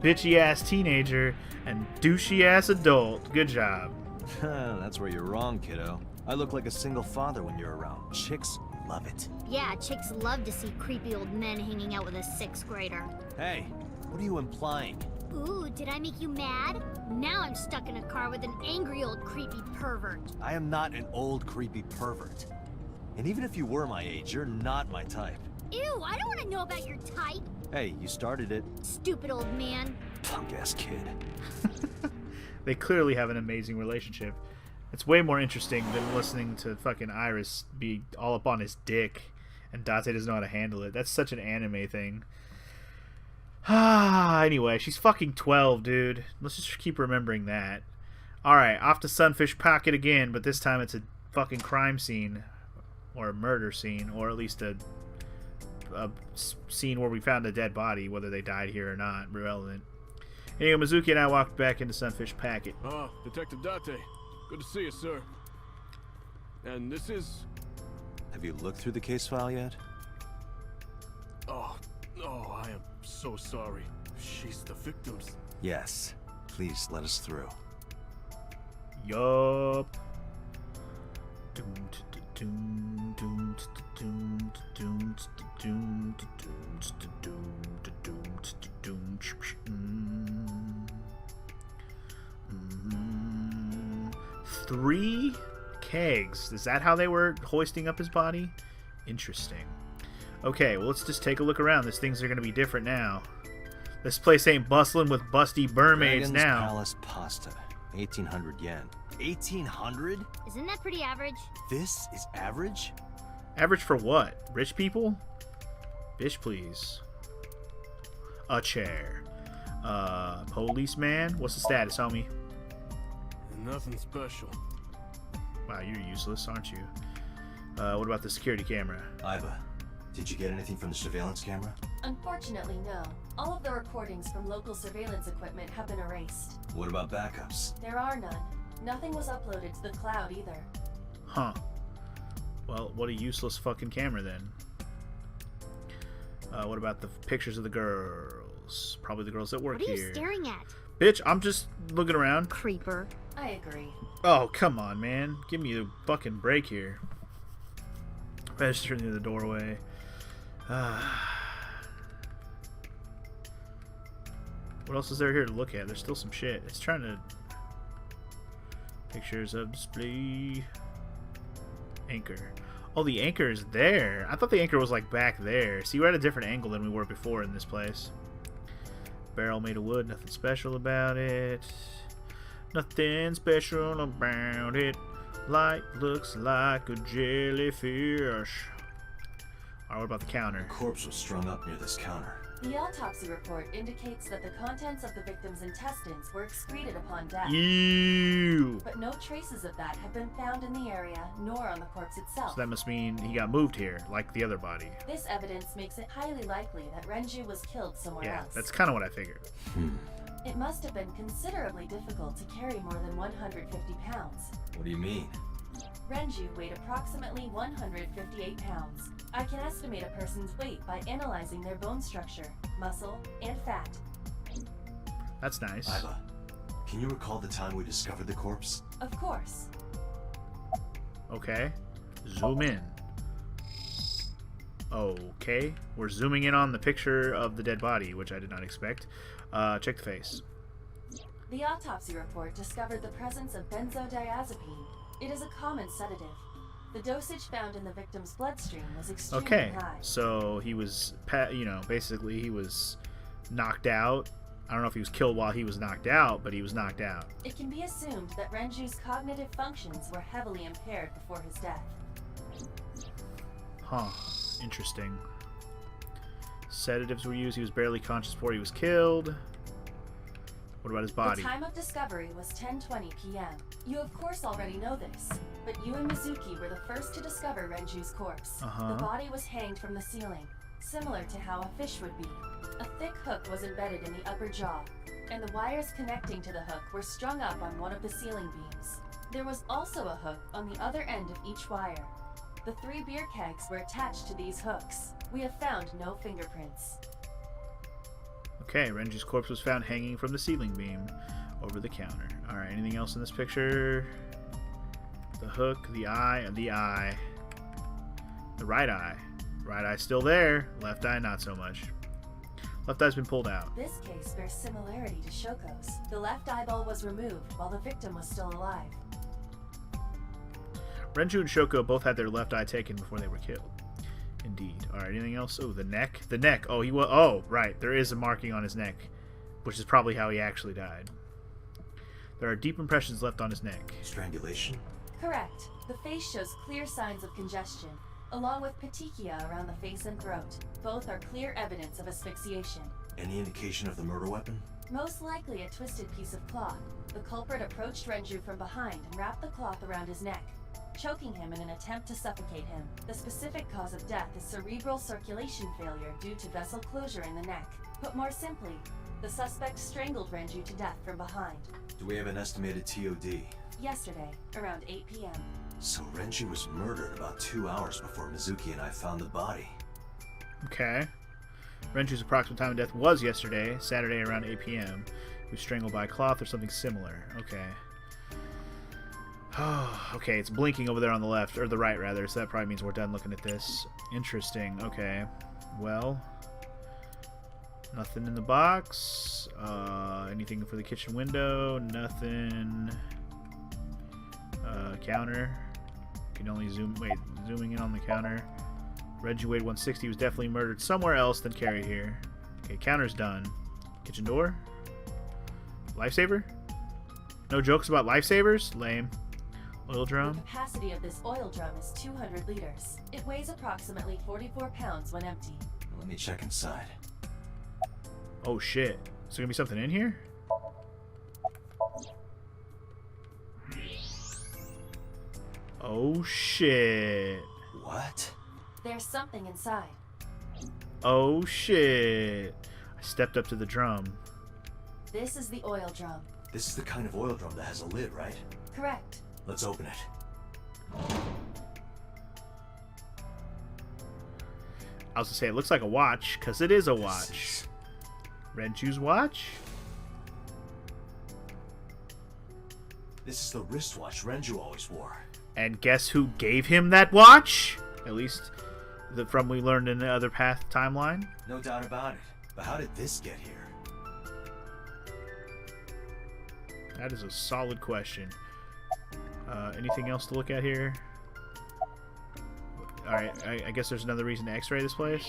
bitchy ass teenager and douchey ass adult. Good job. That's where you're wrong, kiddo. I look like a single father when you're around. Chicks love it. Yeah, chicks love to see creepy old men hanging out with a 6th grader. Hey, what are you implying? Ooh, did I make you mad? Now I'm stuck in a car with an angry old creepy pervert. I am not an old creepy pervert. And even if you were my age, you're not my type. Ew, I don't want to know about your type. Hey, you started it. Stupid old man. Punk-ass kid. They clearly have an amazing relationship. It's way more interesting than listening to fucking Iris be all up on his dick and Date doesn't know how to handle it. That's such an anime thing. Anyway, she's fucking 12, dude. Let's just keep remembering that. Alright, off to Sunfish Pocket again, but this time it's a fucking crime scene. Or a murder scene, or at least a scene where we found a dead body, whether they died here or not, irrelevant. Anyway, Mizuki and I walked back into Sunfish Pocket. Ah, Detective Date. Good to see you, sir. And this is... Have you looked through the case file yet? Oh, I am so sorry. She's the victim's... Yes. Please let us through. Yup. Three kegs. Is that how they were hoisting up his body? Interesting. Okay, well, let's just take a look around. These things are going to be different now. This place ain't bustling with busty mermaids Dragon's now. Palace pasta. 1,800 yen. 1,800? Isn't that pretty average? This is average? Average for what? Rich people? Bish, please. A chair. Policeman? What's the status, homie? Nothing special. Wow, you're useless, aren't you? What about the security camera? Aiba, did you get anything from the surveillance camera? unfortunately, no. All of the recordings from local surveillance equipment have been erased. What about backups? There are none. Nothing was uploaded to the cloud either. Huh. Well, what a useless fucking camera then. What about the pictures of the girls? Probably the girls that work What are you here. staring at? Bitch, I'm just looking around. Creeper. I agree. Oh, come on, man. Give me a fucking break here. Register near the doorway. What else is there here to look at? There's still some shit. It's trying to... Pictures of display. Anchor. Oh, the anchor is there. I thought the anchor was like back there. See, we're at a different angle than we were before in this place. Barrel made of wood. Nothing special about it. Nothing special about it. Light looks like a jellyfish. Alright, what about the counter? The corpse was strung up near this counter. The autopsy report indicates that the contents of the victim's intestines were excreted upon death. Ew. But no traces of that have been found in the area, nor on the corpse itself. So that must mean he got moved here, like the other body. This evidence makes it highly likely that Renju was killed somewhere Yeah, else. that's kind of what I figured. It must have been considerably difficult to carry more than 150 pounds. What do you mean? Renju weighed approximately 158 pounds. I can estimate a person's weight by analyzing their bone structure, muscle, and fat. That's nice. Iba, can you recall the time we discovered the corpse? Of course. Okay. Zoom in. Okay. We're zooming in on the picture of the dead body, which I did not expect. Check the face. The autopsy report discovered the presence of benzodiazepine. It is a common sedative. The dosage found in the victim's bloodstream was extremely Okay. high. So he was, basically he was knocked out. I don't know if he was killed while he was knocked out, but he was knocked out. It can be assumed that Renju's cognitive functions were heavily impaired before his death. Huh. Interesting. Sedatives were used. He was barely conscious before he was killed. What about his body? The time of discovery was 10:20 p.m. You of course already know this, but you and Mizuki were the first to discover Renju's corpse. Uh-huh. The body was hanged from the ceiling, similar to how a fish would be. A thick hook was embedded in the upper jaw, and the wires connecting to the hook were strung up on one of the ceiling beams. There was also a hook on the other end of each wire. The 3 beer kegs were attached to these hooks. We have found no fingerprints. Okay, Renju's corpse was found hanging from the ceiling beam over the counter. Alright, anything else in this picture? The hook, the eye, the eye. The right eye. Right eye still there. Left eye, not so much. Left eye's been pulled out. This case bears similarity to Shoko's. The left eyeball was removed while the victim was still alive. Renju and Shoko both had their left eye taken before they were killed. Indeed. Alright, anything else? Oh, the neck. The neck. Oh, he was. Oh, right. There is a marking on his neck, which is probably how he actually died. There are deep impressions left on his neck. Strangulation? Correct. The face shows clear signs of congestion, along with petechia around the face and throat. Both are clear evidence of asphyxiation. Any indication of the murder weapon? Most likely a twisted piece of cloth. The culprit approached Renju from behind and wrapped the cloth around his neck, choking him in an attempt to suffocate him. The specific cause of death is cerebral circulation failure due to vessel closure in the neck. Put more simply, the suspect strangled Renju to death from behind. Do we have an estimated TOD? Yesterday, around 8 p.m. So Renju was murdered about 2 hours before Mizuki and I found the body. Okay. Renju's approximate time of death was yesterday, Saturday around 8 p.m. He was strangled by a cloth or something similar. Okay. Okay, it's blinking over there on the left, or the right rather, so that probably means we're done looking at this. Interesting. Okay. Well, nothing in the box. Anything for the kitchen window? Nothing. Counter. Can only zooming in on the counter. Renju weighed 160. Was definitely murdered somewhere else than carried here. Okay, counter's done. Kitchen door. Lifesaver? No jokes about lifesavers? Lame. Oil The drum. capacity of this oil drum is 200 liters. It weighs approximately 44 pounds when empty. Let me check inside. Oh shit. Is there gonna be something in here? Oh shit. What? There's something inside. Oh shit. I stepped up to the drum. This is the oil drum. This is the kind of oil drum that has a lid, right? Correct. Let's open it. was gonna say it looks like a watch, because it is a watch. Renju's watch? This is the wristwatch Renju always wore. And guess who gave him that watch? At least from we learned in the other path timeline. No doubt about it. But how did this get here? That is a solid question. Anything else to look at here? Alright, I guess there's another reason to x-ray this place.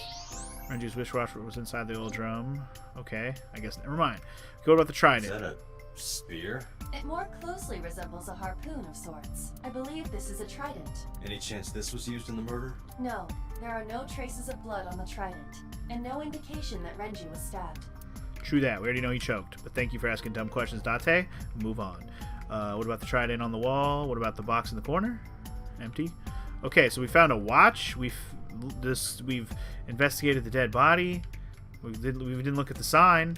Renju's wristwatch was inside the old drum. Okay, I guess never mind. Go about the trident. Is that a spear? It more closely resembles a harpoon of sorts. I believe this is a trident. Any chance this was used in the murder? No, there are no traces of blood on the trident, and no indication that Renju was stabbed. True that. We already know he choked. But thank you for asking dumb questions, Date. Move on. What about the trident on the wall? What about the box in the corner? Empty. Okay, so we found a watch. We've investigated the dead body. We didn't look at the sign.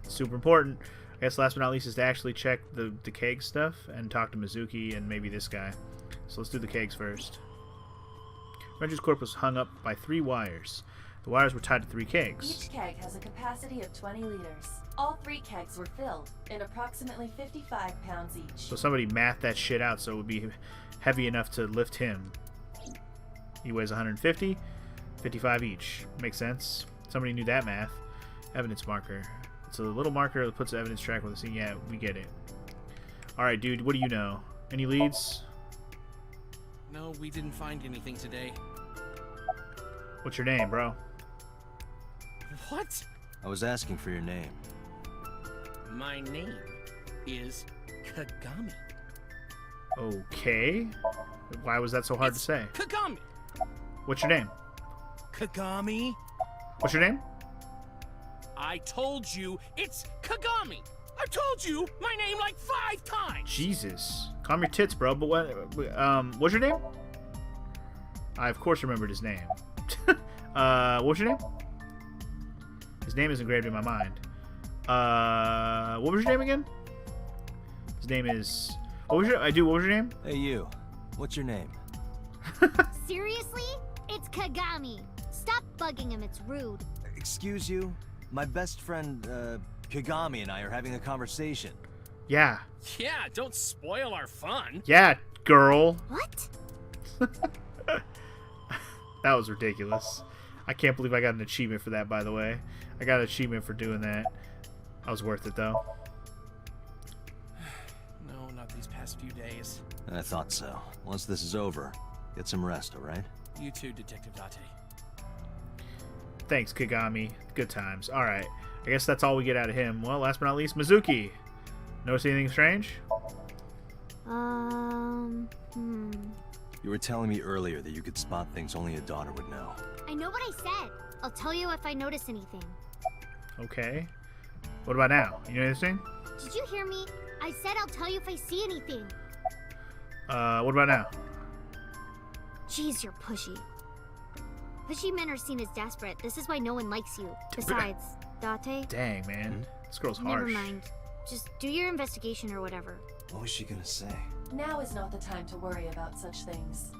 Super important. I guess last but not least is to actually check the keg stuff and talk to Mizuki and maybe this guy. So let's do the kegs first. Renju's corpse was hung up by 3 wires. The wires were tied to 3 kegs. Each keg has a capacity of 20 liters. All 3 kegs were filled, and approximately 55 pounds each. So somebody mathed that shit out so it would be heavy enough to lift him. He weighs 150, 55 each. Makes sense. Somebody knew that math. Evidence marker. It's a little marker that puts the evidence track with the scene. Yeah, we get it. Alright, dude, what do you know? Any leads? No, we didn't find anything today. What's your name, bro? What? I was asking for your name. My name is Kagami. Okay. Why was that so hard to say? Kagami! What's your name? Kagami? What's your name? I told you it's Kagami! I've told you my name like 5 times! Jesus. Calm your tits, bro. But what's your name? I, of course, remembered his name. What's your name? His name is engraved in my mind. What was your name again? His name is... What was your name? Hey, you. What's your name? Seriously? It's Kagami. Stop bugging him, it's rude. Excuse you? My best friend, Kagami and I are having a conversation. Yeah. Yeah, don't spoil our fun. Yeah, girl. What? That was ridiculous. I can't believe I got an achievement for that, by the way. I got an achievement for doing that. That was worth it, though. No, not these past few days. I thought so. Once this is over, get some rest, alright? You too, Detective Date. Thanks, Kagami. Good times. Alright. I guess that's all we get out of him. Well, last but not least, Mizuki. Notice anything strange? You were telling me earlier that you could spot things only a daughter would know. I know what I said. I'll tell you if I notice anything. Okay. What about now? You know anything? Did you hear me? I said I'll tell you if I see anything. What about now? Jeez, you're pushy. Pushy men are seen as desperate. This is why no one likes you. Besides, Date? Dang, man. This girl's harsh. Never mind. Just do your investigation or whatever. What was she gonna say? Now is not the time to worry about such things.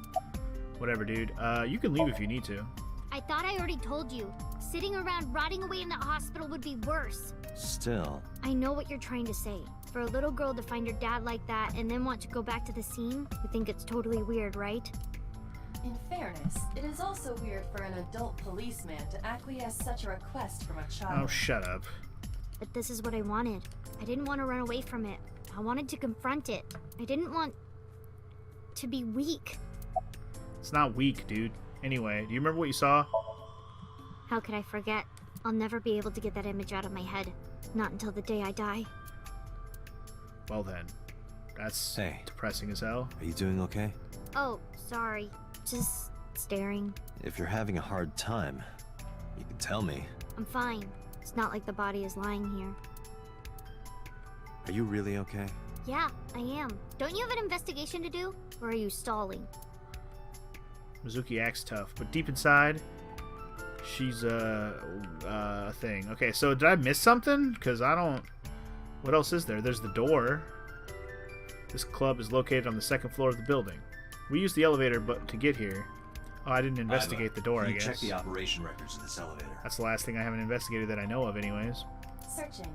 Whatever, dude. You can leave if you need to. I thought I already told you. Sitting around rotting away in that hospital would be worse. Still. I know what you're trying to say. For a little girl to find her dad like that and then want to go back to the scene, you think it's totally weird, right? In fairness, it is also weird for an adult policeman to acquiesce such a request from a child. Oh, shut up. But this is what I wanted. I didn't want to run away from it. I wanted to confront it. I didn't want to be weak. It's not weak, dude. Anyway, do you remember what you saw? How could I forget? I'll never be able to get that image out of my head. Not until the day I die. Well then. That's Hey. depressing as hell. Are you doing okay? Oh, sorry. Just staring. If you're having a hard time, you can tell me. I'm fine. It's not like the body is lying here. Are you really okay? Yeah, I am. Don't you have an investigation to do? Or are you stalling? Mizuki acts tough, but deep inside, she's a thing. Okay, so did I miss something? Because I don't... What else is there? There's the door. This club is located on the 2nd floor of the building. We used the elevator to get here. Oh, I didn't investigate the door, I you guess. check the operation records of this elevator. That's the last thing I haven't investigated that I know of anyways. Searching.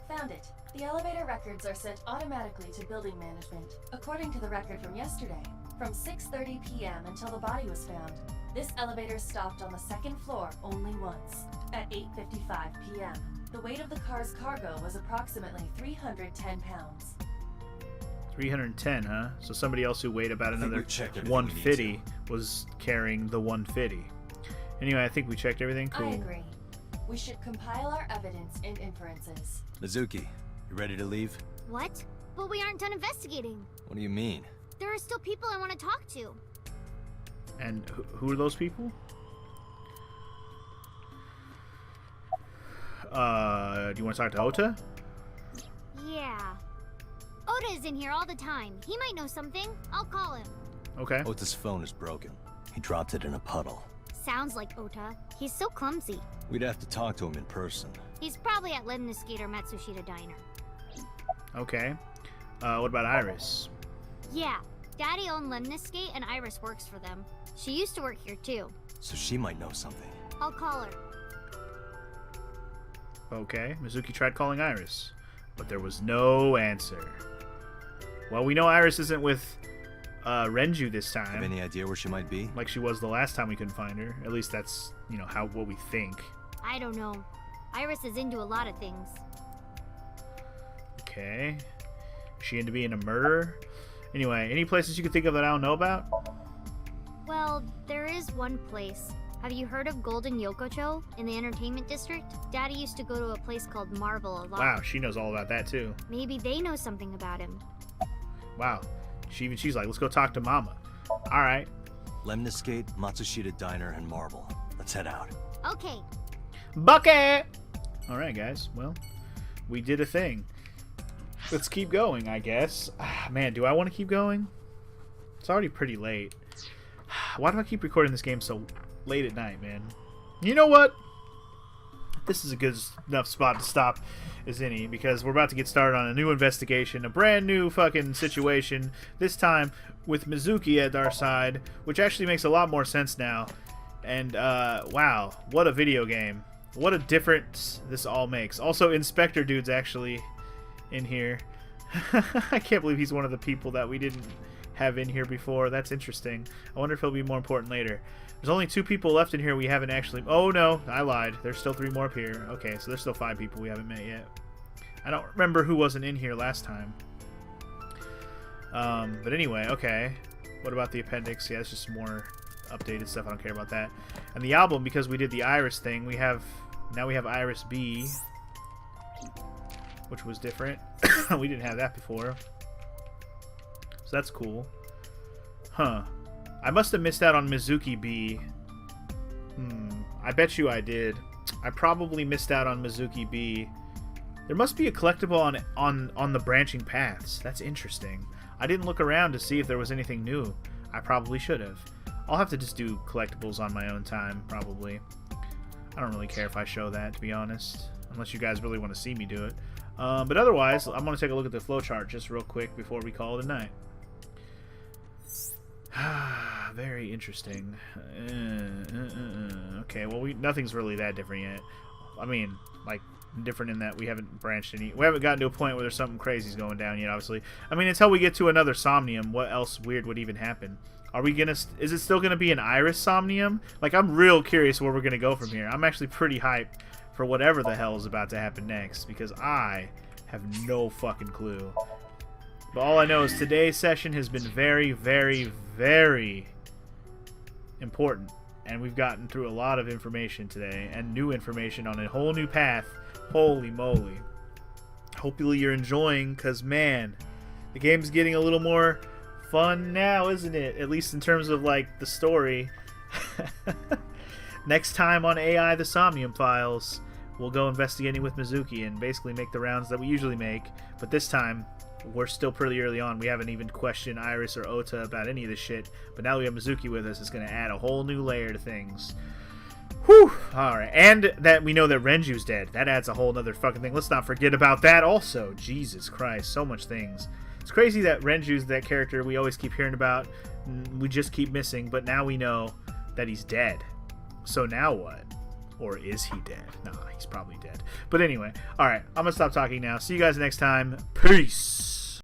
Found it. The elevator records are sent automatically to building management, according to the record from yesterday. From 6:30 p.m. until the body was found, this elevator stopped on the second floor only once, at 8:55 p.m. The weight of the car's cargo was approximately 310 pounds. 310, huh? So somebody else who weighed about another we checked everything 150 was carrying the 150. Anyway, I think we checked everything. Cool. I agree. We should compile our evidence and inferences. Mizuki, you ready to leave? What? But we aren't done investigating. What do you mean? There are still people I want to talk to. And who are those people? Do you want to talk to Ota? Yeah. Oda is in here all the time. He might know something. I'll call him. Okay. Ota's phone is broken. He dropped it in a puddle. Sounds like Ota. He's so clumsy. We'd have to talk to him in person. He's probably at Lemniscate or Matsushita Diner. Okay. What about Iris? Yeah. Daddy owned Lemniscate and Iris works for them. She used to work here too. So she might know something. I'll call her. Okay. Mizuki tried calling Iris, but there was no answer. Well, we know Iris isn't with Renju this time. Have any idea where she might be? Like she was the last time we couldn't find her. At least that's, you know, what we think. I don't know. Iris is into a lot of things. Okay. Is she into being a murderer? Anyway, any places you could think of that I don't know about? Well, there is one place. Have you heard of Golden Yokocho in the entertainment district? Daddy used to go to a place called Marble a lot. Wow, she knows all about that too. Maybe they know something about him. Wow. She's like, let's go talk to Mama. All right. Lemniscate, Matsushita Diner, and Marble. Let's head out. Okay. Bucket! All right, guys. Well, we did a thing. Let's keep going, I guess. Man, do I want to keep going? It's already pretty late. Why do I keep recording this game so late at night, man? You know what? This is a good enough spot to stop as any, because we're about to get started on a new investigation, a brand new fucking situation, this time with Mizuki at our side, which actually makes a lot more sense now. And wow, what a video game. What a difference this all makes. Also, Inspector Dude's actually in here. I can't believe he's one of the people that we didn't have in here before. That's interesting. I wonder if he'll be more important later. There's only 2 people left in here we haven't actually... Oh, no. I lied. There's still 3 more up here. Okay, so there's still 5 people we haven't met yet. I don't remember who wasn't in here last time. But anyway, okay. What about the appendix? Yeah, it's just more updated stuff. I don't care about that. And the album, because we did the Iris thing, we have... Now we have Iris B, which was different. We didn't have that before. So that's cool. Huh. I must have missed out on Mizuki B. I bet you I did. I probably missed out on Mizuki B. There must be a collectible on the branching paths. That's interesting. I didn't look around to see if there was anything new. I probably should have. I'll have to just do collectibles on my own time, probably. I don't really care if I show that, to be honest. Unless you guys really want to see me do it. But otherwise, I'm going to take a look at the flowchart just real quick before we call it a night. Very interesting. Okay, well, nothing's really that different yet. I mean, like, different in that we haven't branched any... We haven't gotten to a point where there's something crazy's going down yet, obviously. I mean, until we get to another Somnium, what else weird would even happen? Are we gonna... Is it still gonna be an Iris Somnium? Like, I'm real curious where we're gonna go from here. I'm actually pretty hyped for whatever the hell is about to happen next, because I have no fucking clue. But all I know is today's session has been very, very, very important. And we've gotten through a lot of information today, and new information on a whole new path. Holy moly. Hopefully you're enjoying, because, man, the game's getting a little more fun now, isn't it? At least in terms of, like, the story. Next time on AI The Somnium Files, we'll go investigating with Mizuki and basically make the rounds that we usually make. But this time, we're still pretty early on. We haven't even questioned Iris or Ota about any of this shit. But now that we have Mizuki with us, it's going to add a whole new layer to things. Whew! Alright, and that we know that Renju's dead. That adds a whole other fucking thing. Let's not forget about that also. Jesus Christ, so much things. It's crazy that Renju's that character we always keep hearing about. We just keep missing, but now we know that he's dead. So now what? Or is he dead? Nah, he's probably dead. But anyway, alright, I'm gonna stop talking now. See you guys next time. Peace!